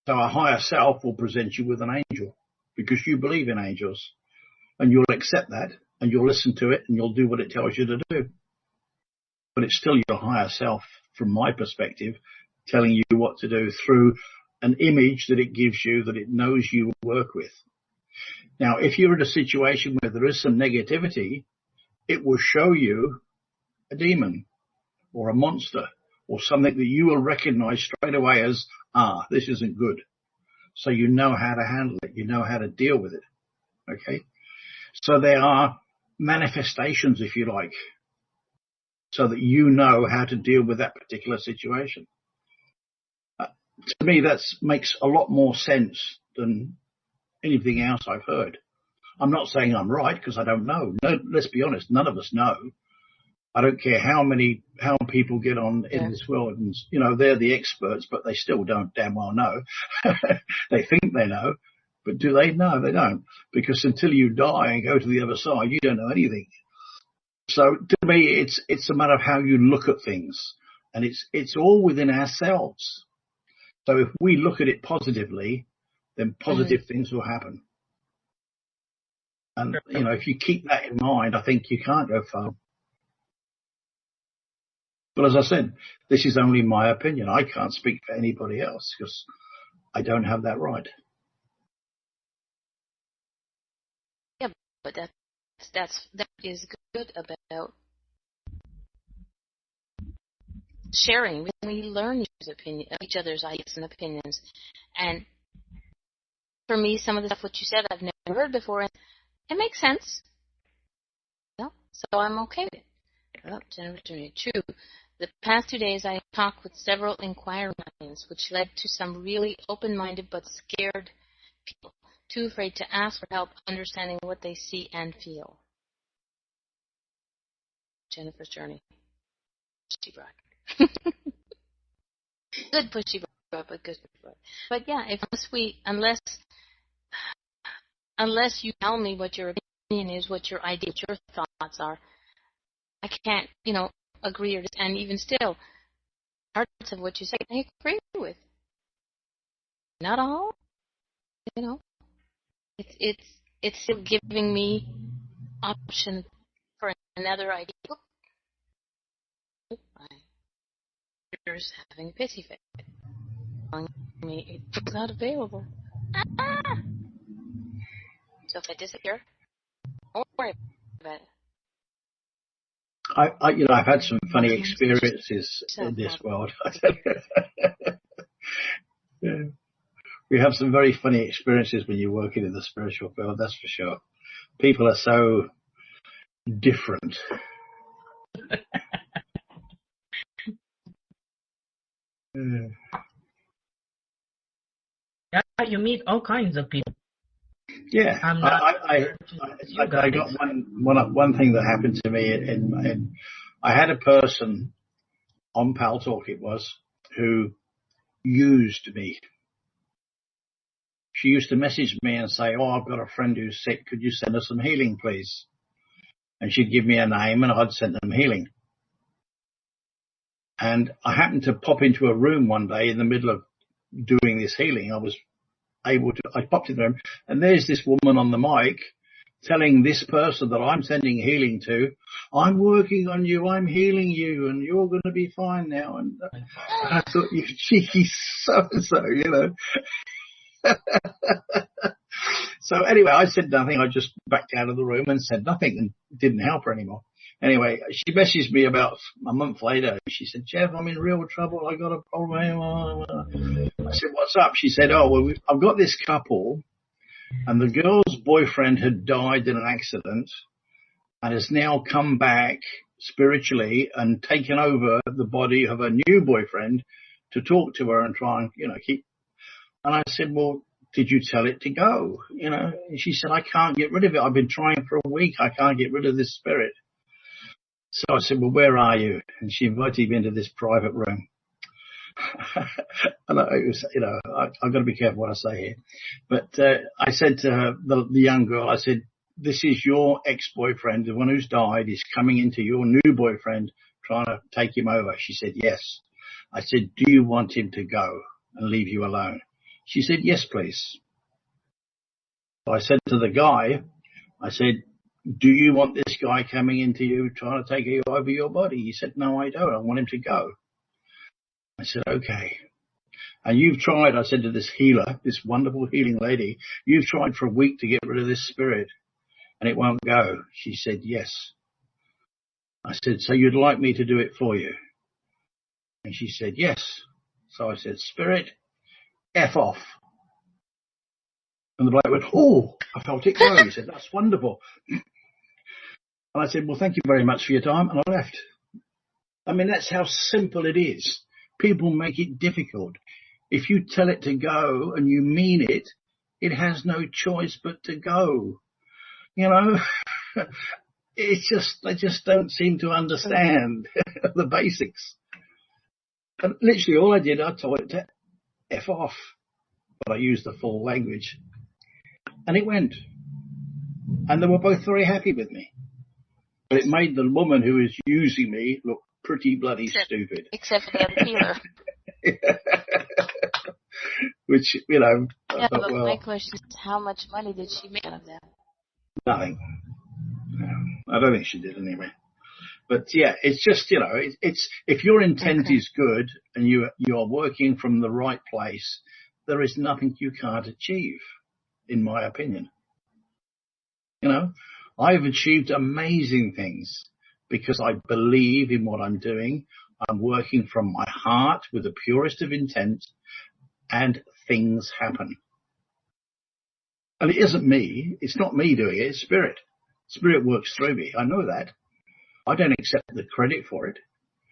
So our higher self will present you with an angel because you believe in angels, and you'll accept that and you'll listen to it and you'll do what it tells you to do. But it's still your higher self, from my perspective, telling you what to do through an image that it gives you that it knows you will work with. Now, if you're in a situation where there is some negativity, it will show you a demon or a monster or something that you will recognize straight away as, this isn't good. So you know how to handle it. You know how to deal with it. Okay? So there are manifestations, if you like, so that you know how to deal with that particular situation. To me, that makes a lot more sense than anything else I've heard. I'm not saying I'm right because I don't know. No, let's be honest, none of us know. I don't care how people get on in this world, and they're the experts, but they still don't damn well know. They think they know, but do they? No, they don't, because until you die and go to the other side, you don't know anything. So to me, it's a matter of how you look at things, and it's all within ourselves. So if we look at it positively, then positive things will happen. And if you keep that in mind, I think you can't go far. But as I said, this is only my opinion. I can't speak for anybody else because I don't have that right. Yeah, but that is good about sharing. We learn each other's ideas and opinions. And for me, some of the stuff what you said I've never heard before, and it makes sense. So I'm okay with it. Oh, Jennifer, true. The past 2 days, I talked with several inquiring minds, which led to some really open-minded but scared people, too afraid to ask for help understanding what they see and feel. Jennifer's journey. Pushy bride. Good pushy bride, but good pushy bride. But yeah, unless you tell me what your opinion is, what your idea, what your thoughts are, I can't, agree and even still, parts of what you say I agree with. Not all, It's still giving me option for another idea. My computer's having a pity fit. Telling me it's not available. So if I disappear, don't worry about it. I've had some funny experiences in this world. Yeah. We have some very funny experiences when you're working in the spiritual field, that's for sure. People are so different. Yeah, you meet all kinds of people. Yeah, I'm not I got one thing that happened to me, and I had a person on Pal Talk, it was, who used me. She used to message me and say, "Oh, I've got a friend who's sick. Could you send her some healing, please?" And she'd give me a name, and I'd send them healing. And I happened to pop into a room one day in the middle of doing this healing. I popped in the room, and there's this woman on the mic telling this person that I'm sending healing to, "I'm working on you, I'm healing you, and you're going to be fine now." And I thought, you cheeky so-and-so, you know. So anyway, I said nothing. I just backed out of the room and said nothing, and didn't help her anymore. Anyway, she messaged me about a month later. She said, "Geoff, I'm in real trouble. I got a problem." I said, "What's up?" She said, "Oh, well, I've got this couple, and the girl's boyfriend had died in an accident and has now come back spiritually and taken over the body of her new boyfriend to talk to her and try and, keep." And I said, "Well, did you tell it to go?" And she said, "I can't get rid of it. I've been trying for a week. I can't get rid of this spirit." So I said, "Well, where are you?" And she invited me into this private room. And I've got to be careful what I say here. But I said to her, the young girl, I said, "This is your ex-boyfriend, the one who's died, is coming into your new boyfriend, trying to take him over." She said, "Yes." I said, "Do you want him to go and leave you alone?" She said, "Yes, please." So I said to the guy, I said, "Do you want this guy coming into you, trying to take you over your body?" He said, "No, I don't. I want him to go." I said, "Okay. And you've tried," I said to this healer, this wonderful healing lady, "you've tried for a week to get rid of this spirit and it won't go." She said, "Yes." I said, "So you'd like me to do it for you?" And she said, "Yes." So I said, "Spirit, F off." And the bloke went, "Oh, I felt it go." He said, "That's wonderful." And I said, "Well, thank you very much for your time." And I left. I mean, that's how simple it is. People make it difficult. If you tell it to go and you mean it, it has no choice but to go. It's just, they just don't seem to understand the basics. And literally all I did, I told it to F off, but I used the full language. And it went. And they were both very happy with me. But it made the woman who was using me look pretty bloody stupid. Except for the other healer. Which, I thought, but well, my question is, how much money did she make out of that? nothing. No, I don't think she did anyway. But yeah, it's just, it's if your intent is good and you are working from the right place, there is nothing you can't achieve, in my opinion. I've achieved amazing things because I believe in what I'm doing. I'm working from my heart with the purest of intent, and things happen. And it isn't me. It's not me doing it. It's Spirit. Spirit works through me. I know that. I don't accept the credit for it.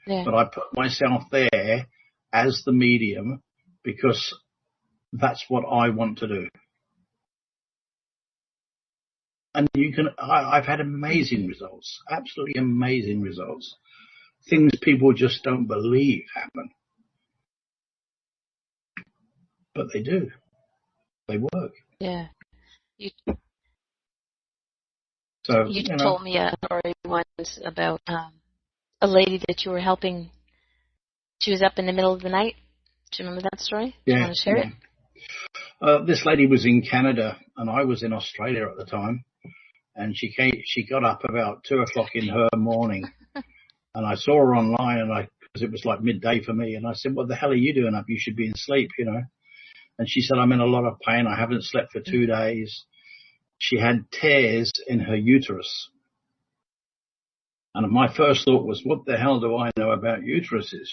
Yeah. But I put myself there as the medium because that's what I want to do. And I've had amazing results, absolutely amazing results. Things people just don't believe happen. But they do. They work. Yeah. You told me a story once about a lady that you were helping. She was up in the middle of the night. Do you remember that story? Yeah. Do you want to share it? This lady was in Canada and I was in Australia at the time. And she got up about 2:00 in her morning. And I saw her online because it was like midday for me. And I said, "What the hell are you doing up? You should be asleep, And she said, "I'm in a lot of pain. I haven't slept for 2 days." She had tears in her uterus. And my first thought was, what the hell do I know about uteruses?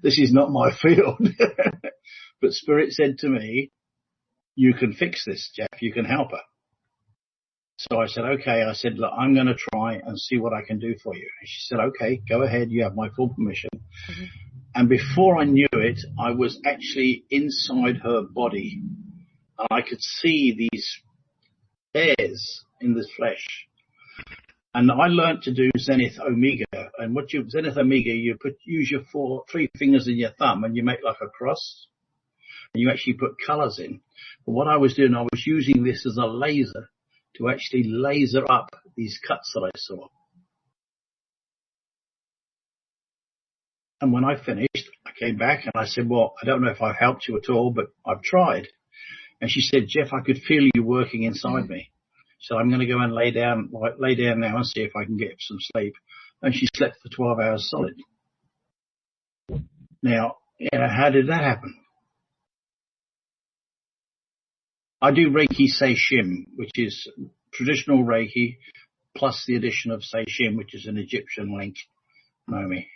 This is not my field. But Spirit said to me, "You can fix this, Geoff. You can help her." So I said, "Okay." I said, "Look, I'm going to try and see what I can do for you." And she said, "Okay, go ahead. You have my full permission." Mm-hmm. And before I knew it, I was actually inside her body. And I could see these hairs in the flesh. And I learned to do Zenith Omega. And Zenith Omega, you use your three fingers and your thumb, and you make like a cross. And you actually put colours in. But what I was doing, I was using this as a laser to actually laser up these cuts that I saw. And when I finished, I came back and I said, well, I don't know if I've helped you at all, but I've tried. And she said, Geoff, I could feel you working inside me. So I'm going to go and lay down now and see if I can get some sleep. And she slept for 12 hours solid. Now, how did that happen? I do Reiki Seishim, which is traditional Reiki, plus the addition of Seishim, which is an Egyptian link. Know me.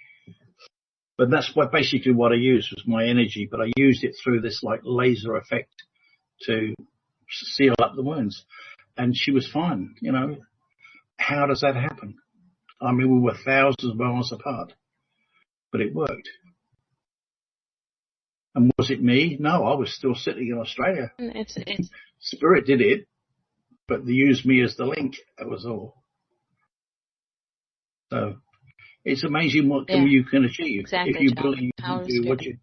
But that's basically what I used was my energy, but I used it through this like laser effect to seal up the wounds. And she was fine, How does that happen? I mean, we were thousands of miles apart, but it worked. And was it me? No, I was still sitting in Australia. It's Spirit did it, but they used me as the link. That was all. So it's amazing what you can achieve if you believe you do what you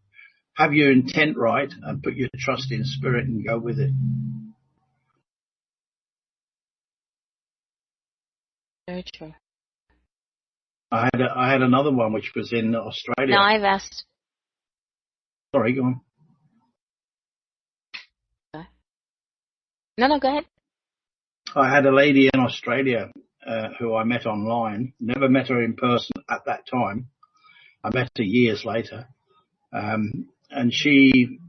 have your intent right and put your trust in Spirit and go with it. very true. I had another one which was in Australia. Now I've asked. Sorry, go on. No, go ahead. I had a lady in Australia who I met online. Never met her in person at that time. I met her years later. And she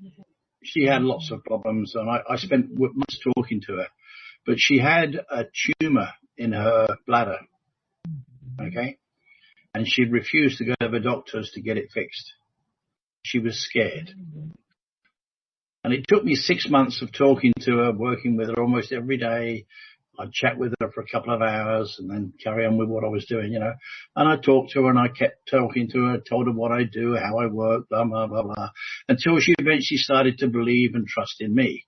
had lots of problems, and I spent months talking to her. But she had a tumour in her bladder, okay? And she'd refused to go to the doctors to get it fixed. She was scared. And it took me 6 months of talking to her, working with her almost every day. I'd chat with her for a couple of hours and then carry on with what I was doing, And I talked to her and I kept talking to her, told her what I do, how I work, blah, blah, blah, blah, until she eventually started to believe and trust in me.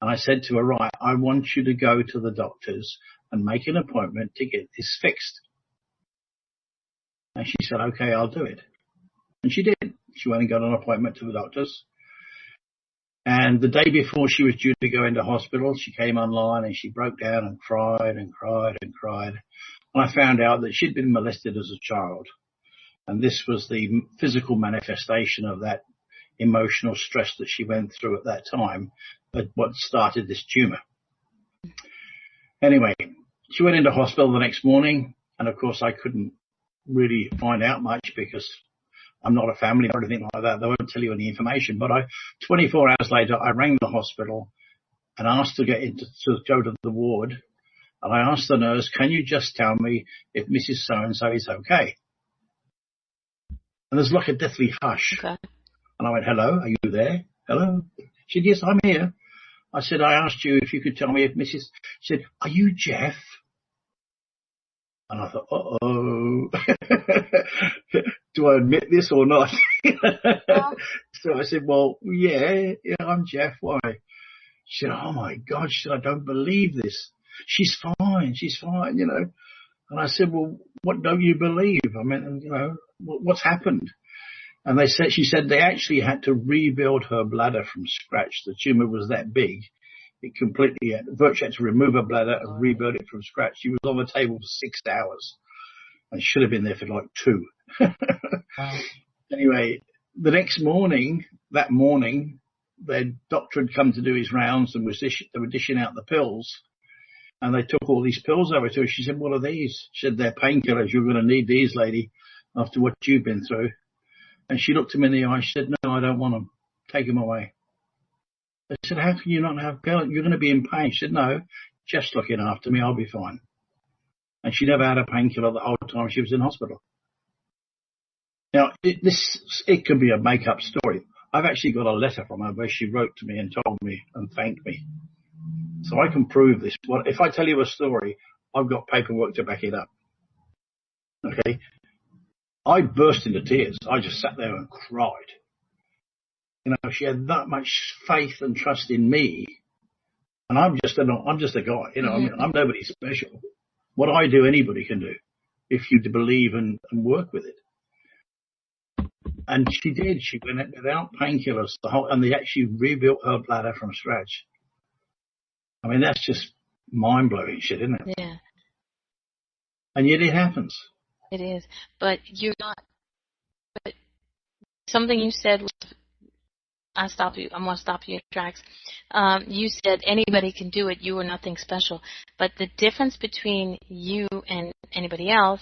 And I said to her, right, I want you to go to the doctors and make an appointment to get this fixed. And she said, okay, I'll do it. And she did. She went and got an appointment to the doctors. And the day before she was due to go into hospital, she came online and she broke down and cried and cried and cried. And I found out that she'd been molested as a child. And this was the physical manifestation of that emotional stress that she went through at that time, but what started this tumour. Anyway, she went into hospital the next morning. And of course, I couldn't really find out much because I'm not a family or anything like that. They won't tell you any information. But 24 hours later, I rang the hospital and asked to go to the ward. And I asked the nurse, can you just tell me if Mrs. So-and-so is okay? And there's like a deathly hush. Okay. And I went, hello, are you there? Hello? She said, yes, I'm here. I said, I asked you if you could tell me if Mrs. She said, are you Geoff? And I thought, uh-oh, do I admit this or not? So I said, well, yeah, I'm Geoff. Why? She said, oh my God, she said, I don't believe this. She's fine, And I said, well, what don't you believe? I mean, what's happened? And she said they actually had to rebuild her bladder from scratch. The tumor was that big. It virtually had to remove her bladder and rebuild it from scratch. She was on the table for 6 hours and should have been there for like 2. Wow. Anyway, that morning, their doctor had come to do his rounds and they were dishing out the pills. And they took all these pills over to her. She said, what are these? She said, they're painkillers. You're going to need these, lady, after what you've been through. And she looked him in the eye. She said, no, I don't want them. Take them away. I said, how can you not have pills? You're going to be in pain. She said, no, just looking after me. I'll be fine. And she never had a painkiller the whole time she was in hospital. Now, it could be a make-up story. I've actually got a letter from her where she wrote to me and told me and thanked me. So I can prove this. Well, if I tell you a story, I've got paperwork to back it up. Okay? I burst into tears. I just sat there and cried. You know, she had that much faith and trust in me, and I'm just a guy. You know, I mean, I'm nobody special. What I do, anybody can do, if you believe and work with it. And she did. She went without painkillers, and they actually rebuilt her bladder from scratch. I mean, that's just mind-blowing shit, isn't it? Yeah. And yet it happens. It is. But you're not. But something you said was, I'm going to stop you in your tracks. You said anybody can do it. You are nothing special. But the difference between you and anybody else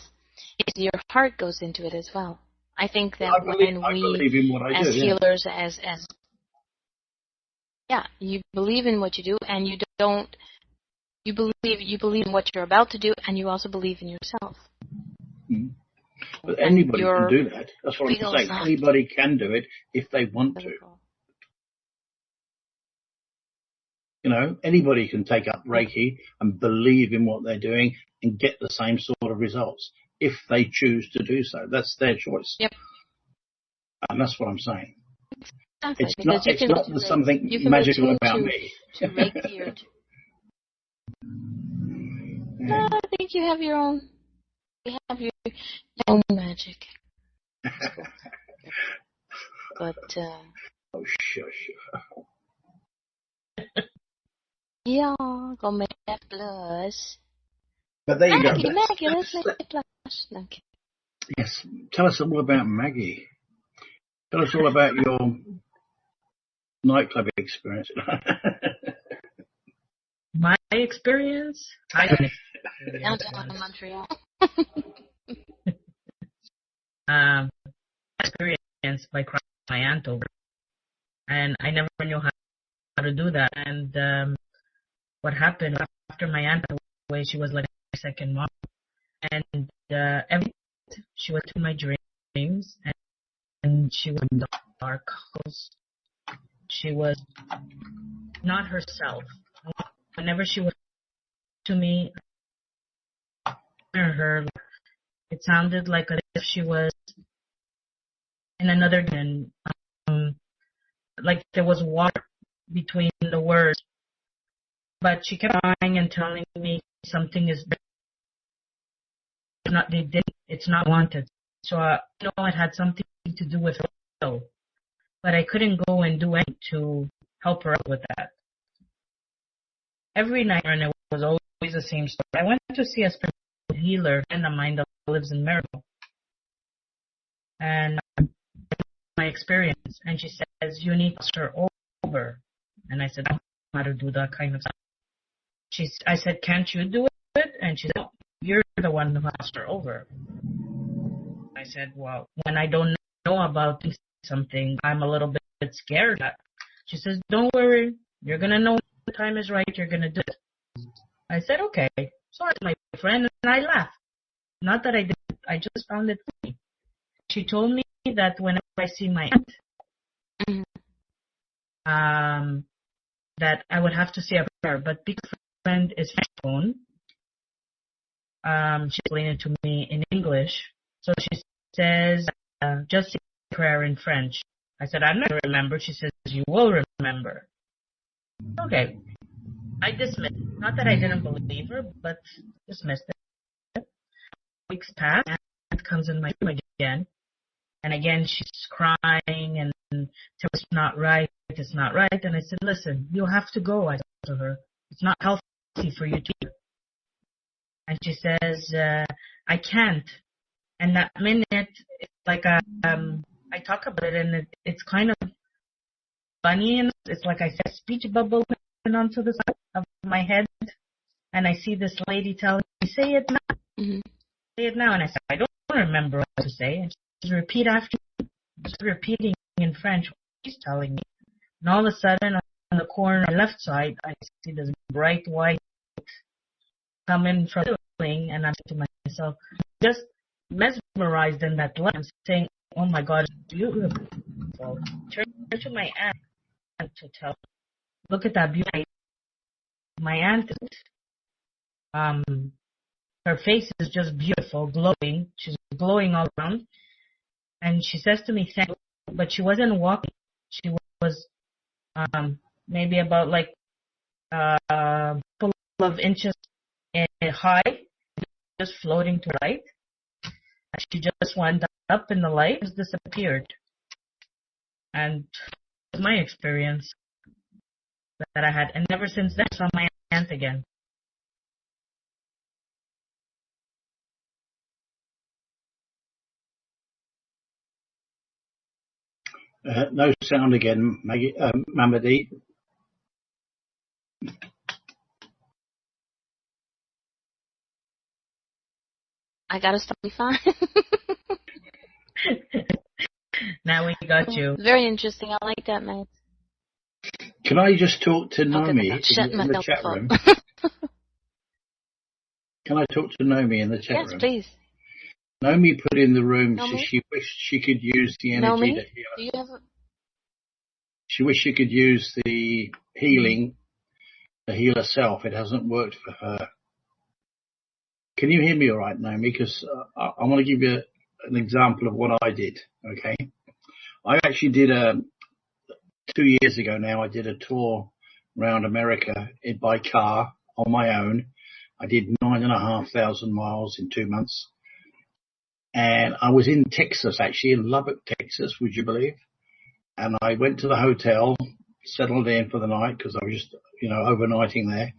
is your heart goes into it as well. I think that I believe in what I do, as healers, as you believe in what you do, and you believe in what you're about to do, and you also believe in yourself. Mm-hmm. But anybody can do that. That's what I'm saying. Anybody can do it if they want to. You know, anybody can take up Reiki and believe in what they're doing and get the same sort of results if they choose to do so. That's their choice. Yep. And that's what I'm saying. Exactly. It's not something magical about me. To Reiki or no, I think you have your own. You have your own magic. But oh, shush. Yeah, gonna make that blush. But there you go. Maggie, let's make it blush. Okay. Yes, tell us all about Maggie. Tell us all about your nightclub experience. My experience? Downtown Montreal. Experience by crying my aunt over. And I never knew how to do that. And what happened after my aunt passed away, she was like my second mom. And every night she was in my dreams, and she was in the dark house. She was not herself. Whenever she was to me, her, it sounded like as if she was in another dimension. Like there was water between the words. But she kept crying and telling me something is not. It's not wanted. So I know it had something to do with her, but I couldn't go and do anything to help her out with that. Every night, and it was always the same story. I went to see a spiritual healer, a friend of mine that lives in Maryland, and my experience, and she says you need to pass her over, and I said I don't know how to do that kind of stuff. I said, can't you do it? And she said, no, you're the one who passed her over. I said, well, when I don't know about something, I'm a little bit scared. She says, don't worry. You're going to know when the time is right. You're going to do it. I said, okay. Sorry, my friend. And I laughed. Not that I did. I just found it funny. She told me that whenever I see my aunt, that I would have to say a prayer. But because friend is phone. She explained it to me in English. So she says, just say prayer in French. I said, I don't remember. She says, you will remember. Okay. I dismissed it. Not that I didn't believe her, but dismissed it. Weeks pass, and comes in my room again. And again, she's crying and it's not right. It's not right. And I said, listen, you have to go. I told her, it's not healthy for you to. And she says, I can't. And that minute, it's like I talk about it, and it's kind of funny, and it's like I said, a speech bubble went onto the side of my head, and I see this lady telling me, say it now. Mm-hmm. Say it now. And I said, I don't remember what to say. And she says, repeat after me. Just repeating in French what she's telling me. And all of a sudden, on the corner on the left side, I see this bright white coming from the ceiling, and I'm saying to myself, just mesmerized in that light. I'm saying, oh my God, it's beautiful. Turn to my aunt to tell, look at that beauty. My aunt, her face is just beautiful, glowing. She's glowing all around. and she says to me, "Thank you," but she wasn't walking. She was maybe about like a couple of inches high, just floating to the light. She just went up in the light, just disappeared. And it was my experience that I had. And ever since then, I saw my aunt again. No sound again, Maggie, Mamadi. I gotta stop me fine. Now we got you. Very interesting. I like that, man. Can I just talk to Okay, Nomi in the chat room? Can I talk to Nomi in the chat room? Yes, please. Nomi put in the room so she wished she could use the energy Nomi, to heal. do you have She wished she could use the healing to heal herself. It hasn't worked for her. Can you hear me all right, Naomi? Because I want to give you an example of what I did, okay? I actually did 2 years ago now, I did a tour around America by car on my own. I did 9,500 miles in 2 months. And I was in Texas, actually, in Lubbock, Texas, would you believe? And I went to the hotel, settled in for the night because I was just, overnighting there.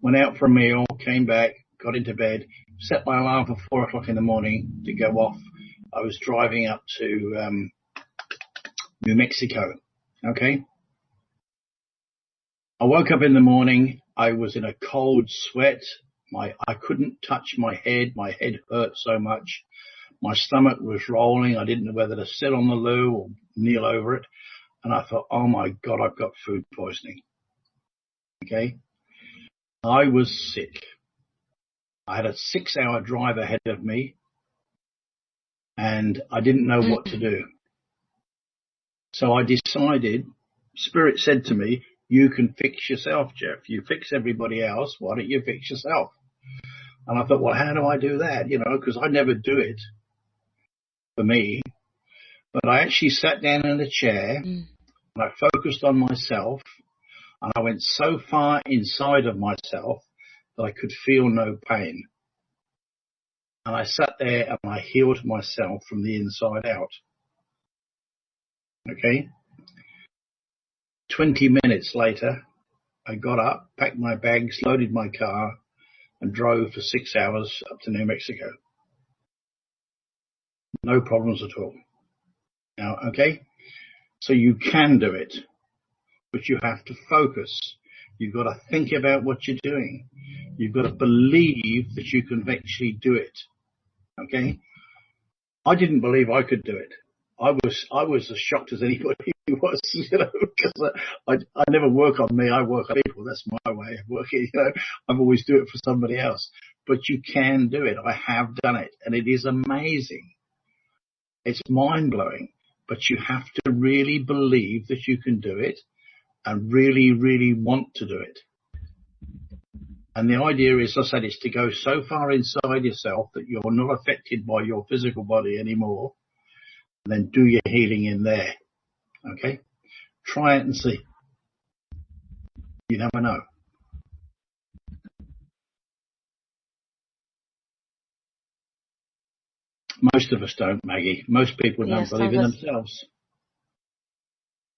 Went out for a meal, came back, got into bed, set my alarm for 4 o'clock in the morning to go off. I was driving up to New Mexico. Okay. I woke up in the morning. I was in a cold sweat. I couldn't touch my head. My head hurt so much. My stomach was rolling. I didn't know whether to sit on the loo or kneel over it. And I thought, oh my God, I've got food poisoning. Okay. I was sick. I had a 6-hour drive ahead of me and I didn't know what to do. So I decided, Spirit said to me, you can fix yourself, Geoff. You fix everybody else. Why don't you fix yourself? And I thought, well, how do I do that? Because I never do it for me. But I actually sat down in a chair and I focused on myself and I went so far inside of myself that I could feel no pain. And I sat there and I healed myself from the inside out. Okay. 20 minutes later, I got up, packed my bags, loaded my car, and drove for 6 hours up to New Mexico. No problems at all. Now, okay, so you can do it, but you have to focus. You've got to think about what you're doing. You've got to believe that you can actually do it. Okay? I didn't believe I could do it. I was as shocked as anybody was, because I never work on me. I work on people. That's my way of working. I've always do it for somebody else. But you can do it. I have done it, and it is amazing. It's mind-blowing. But you have to really believe that you can do it and really, really want to do it. And the idea is, as I said, is to go so far inside yourself that you're not affected by your physical body anymore, and then do your healing in there. Okay? Try it and see. You never know. Most of us don't, Maggie. Most people don't believe in themselves.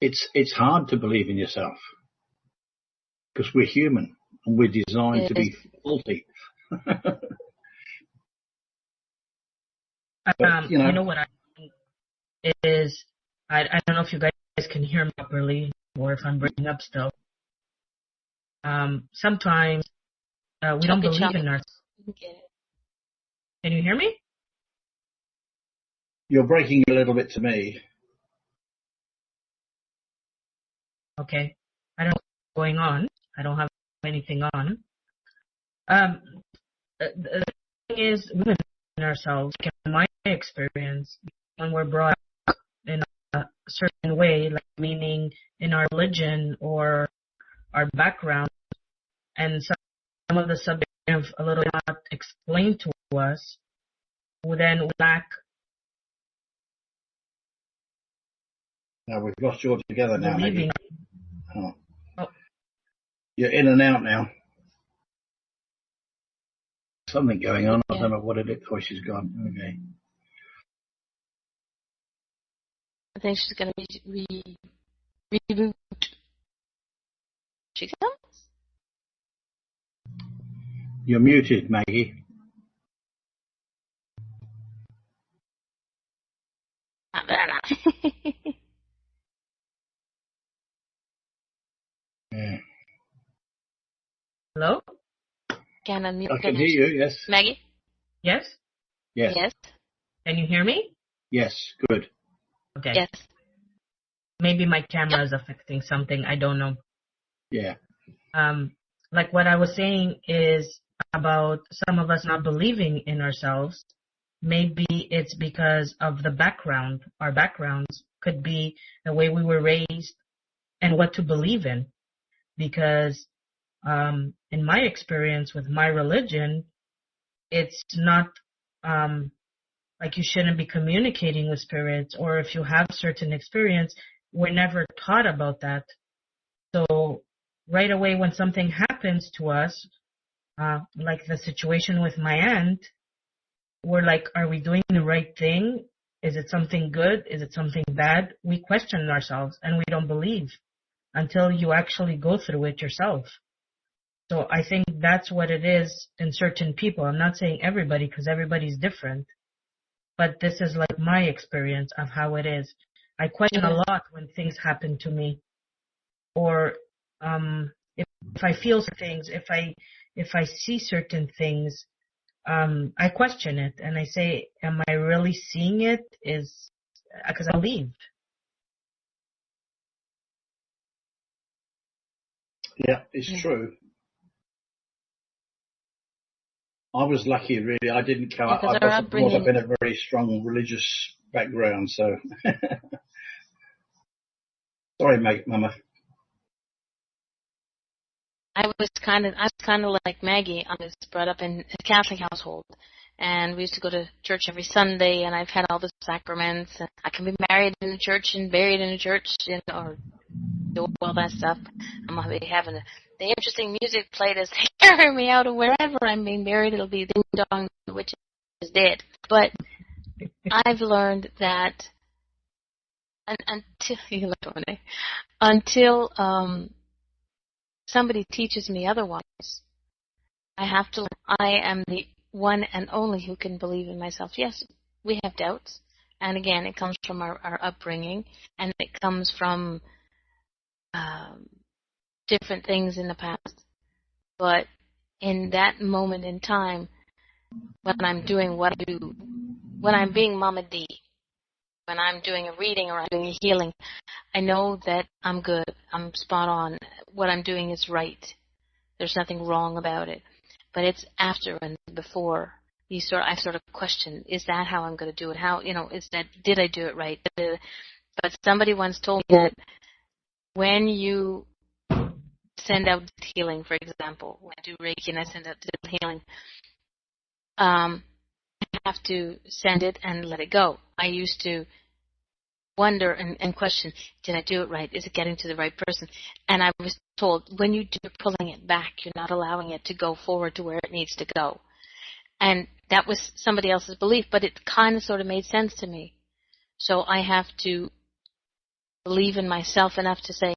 It's hard to believe in yourself because we're human and we're designed to be faulty. But, you know what I think is, I don't know if you guys can hear me properly or if I'm breaking up still. Sometimes we don't believe in ourselves. Can you hear me? You're breaking a little bit to me. Okay. I don't know what's going on. I don't have anything on. The thing is, we believe in ourselves. In my experience, when we're brought up in a certain way, like meaning in our religion or our background, and some of the subjects have a little not explained to us, we then lack No, we've lost you altogether now, Maggie. believing. Oh. Oh, You're in and out now. Something going on. I don't know what it is. Oh, she's gone. Okay. I think she's going to reboot. She comes? You're muted, Maggie. Yeah. hello? Can unmute. I can hear you, yes. Maggie? Yes? Yes. Yes. Can you hear me? Yes, good. Okay. Yes. Maybe my camera is affecting something. I don't know. Yeah. Like what I was saying is about some of us not believing in ourselves. Maybe it's because of the background. Our backgrounds could be the way we were raised and what to believe in. Because in my experience with my religion, it's not like you shouldn't be communicating with spirits, or if you have certain experience, we're never taught about that. So right away when something happens to us, like the situation with my aunt, we're like, are we doing the right thing? Is it something good? Is it something bad? We question ourselves and we don't believe until you actually go through it yourself. So I think that's what it is in certain people. I'm not saying everybody because everybody's different, but this is like my experience of how it is. I question a lot when things happen to me, or if I feel things, if I see certain things, I question it and I say, am I really seeing it? Is because I believe. Yeah, it's true. I was lucky, really. I didn't come. I wasn't brought up in a very strong religious background, so. Sorry, Mama. I was kind of like Maggie. I was brought up in a Catholic household, and we used to go to church every Sunday. And I've had all the sacraments. And I can be married in a church and buried in a church, or do all that stuff. I'm gonna be having the interesting music played as they carry me out, or wherever I'm being buried. It'll be ding dong, which is dead. But I've learned that until somebody teaches me otherwise, I have to. I am the one and only who can believe in myself. Yes, we have doubts, and again, it comes from our upbringing, and it comes from different things in the past. But in that moment in time, when I'm doing what I do, when I'm being Mama D, when I'm doing a reading or I'm doing a healing, I know that I'm good. I'm spot on. What I'm doing is right. There's nothing wrong about it. But it's after and before I sort of question, is that how I'm going to do it? How, did I do it right? But somebody once told me that when you send out healing, for example, when I do Reiki and I send out healing, I have to send it and let it go. I used to wonder and question, did I do it right? Is it getting to the right person? And I was told, when you do pulling it back, you're not allowing it to go forward to where it needs to go. And that was somebody else's belief, but it kind of sort of made sense to me. So I have to believe in myself enough to say,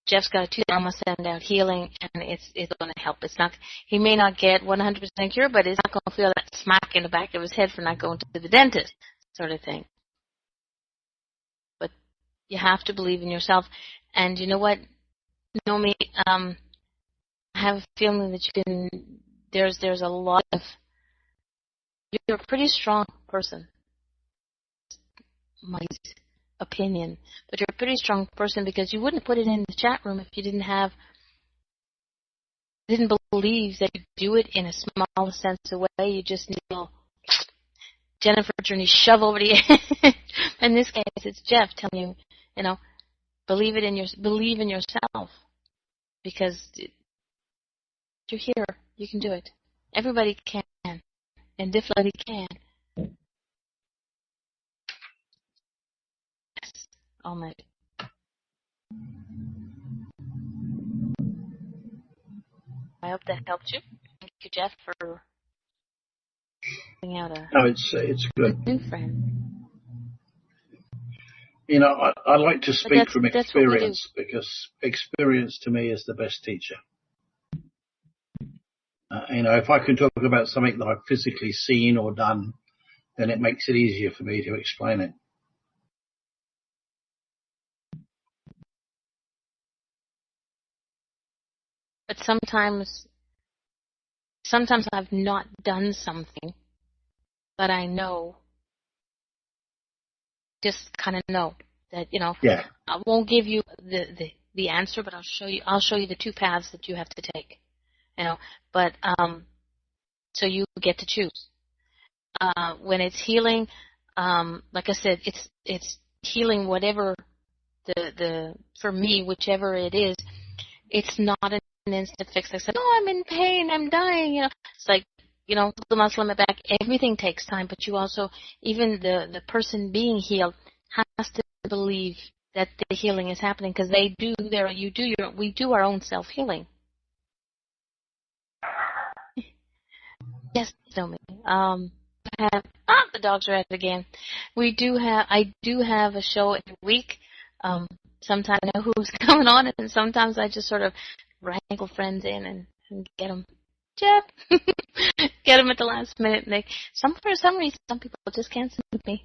Geoff's got a tooth. I'm gonna send out healing, and it's going to help. It's not. He may not get 100% cure, but he's not going to feel that smack in the back of his head for not going to the dentist, sort of thing. But you have to believe in yourself, and you know what? You know me. I have a feeling that you can. There's a lot of. You're a pretty strong person. My opinion, but you're a pretty strong person because you wouldn't put it in the chat room if you didn't believe that you do it in a small sense of way. You just need a Jennifer Journey shove over to you. In this case, it's Geoff telling you, believe in yourself, because you're here. You can do it. Everybody can, and definitely can. all magic. I hope that helped you. Thank you, Geoff, for bringing out a it's good. new friend. You know, I like to speak from experience because experience to me is the best teacher. You know, if I can talk about something that I've physically seen or done, then it makes it easier for me to explain it. But sometimes I've not done something, but I know, just kind of know that, you know, Yeah. I won't give you the answer, but I'll show you the two paths that you have to take, you know, but, so you get to choose. When it's healing, like I said, it's healing whatever for me, whichever it is, it's not an instant fix. I said, oh, I'm in pain, I'm dying, you know. It's like, you know, the muscle in my back, everything takes time, but you also, even the person being healed has to believe that the healing is happening, because we do our own self-healing. Yes, Domi. The dogs are at it again. I do have a show every week. Sometimes I know who's coming on, and sometimes I just sort of wrangle friends in and get them. Geoff, get them at the last minute. And for some reason, some people just can't see me.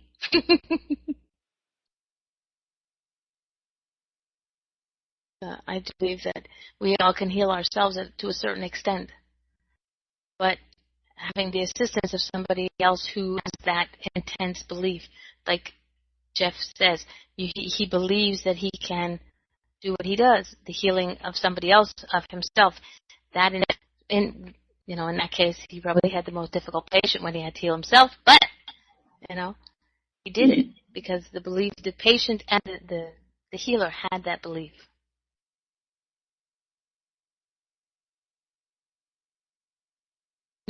I do believe that we all can heal ourselves to a certain extent, but having the assistance of somebody else who has that intense belief, like Geoff says, he believes that he can do what he does, the healing of somebody else, of himself. That in that case, he probably had the most difficult patient when he had to heal himself, but, you know, he did it because the patient and the healer had that belief.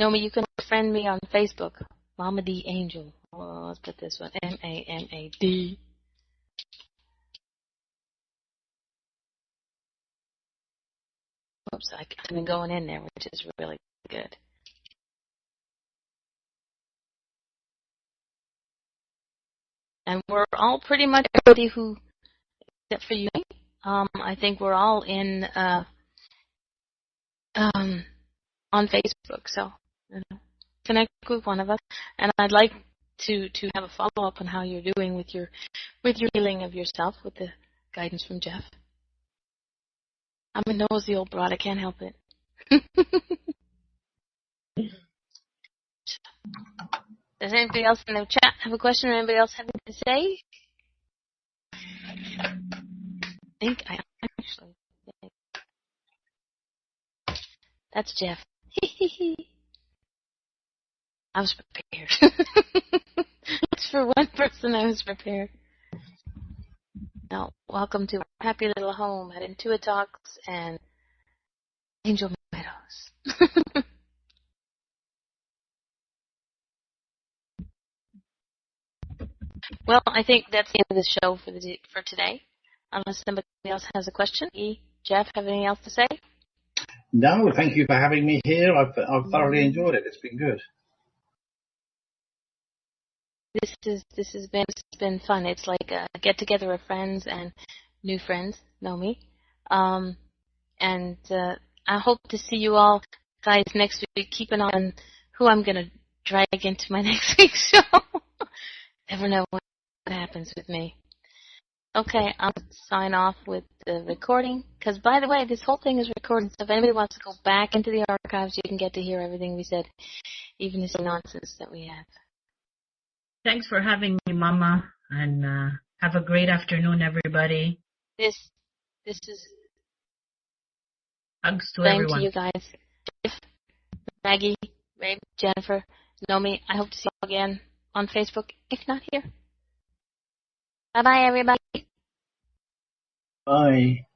Nomi, you can friend me on Facebook, Mama D Angel. Oh, let's put this one, MAMAD. Oops, I've been going in there, which is really good. And we're all pretty much everybody who, except for you, I think we're all in on Facebook. So, you know, connect with one of us. And I'd like to have a follow up on how you're doing with your healing of yourself with the guidance from Geoff. I'm a nosy old broad. I can't help it. Does anybody else in the chat have a question or anybody else have anything to say? I think I actually think. That's Geoff. I was prepared. It's for one person I was prepared. Now, welcome to our happy little home at IntuiTalks and angel-meadows. Well, I think that's the end of the show for today. Unless somebody else has a question. Geoff, have anything else to say? No, thank you for having me here. I've thoroughly enjoyed it. It's been good. This has been fun. It's like a get together of friends and new friends know me. And I hope to see you all guys next week. Keep an eye on who I'm gonna drag into my next week's show. Never know what happens with me. Okay, I'll sign off with the recording. Because, by the way, this whole thing is recorded, so if anybody wants to go back into the archives, you can get to hear everything we said, even this nonsense that we have. Thanks for having me, Mama, and have a great afternoon, everybody. This is hugs to everyone. To you guys. Jeff, Maggie, Ray, Jennifer, Nomi, I hope to see you again on Facebook, if not here. Bye-bye, everybody. Bye.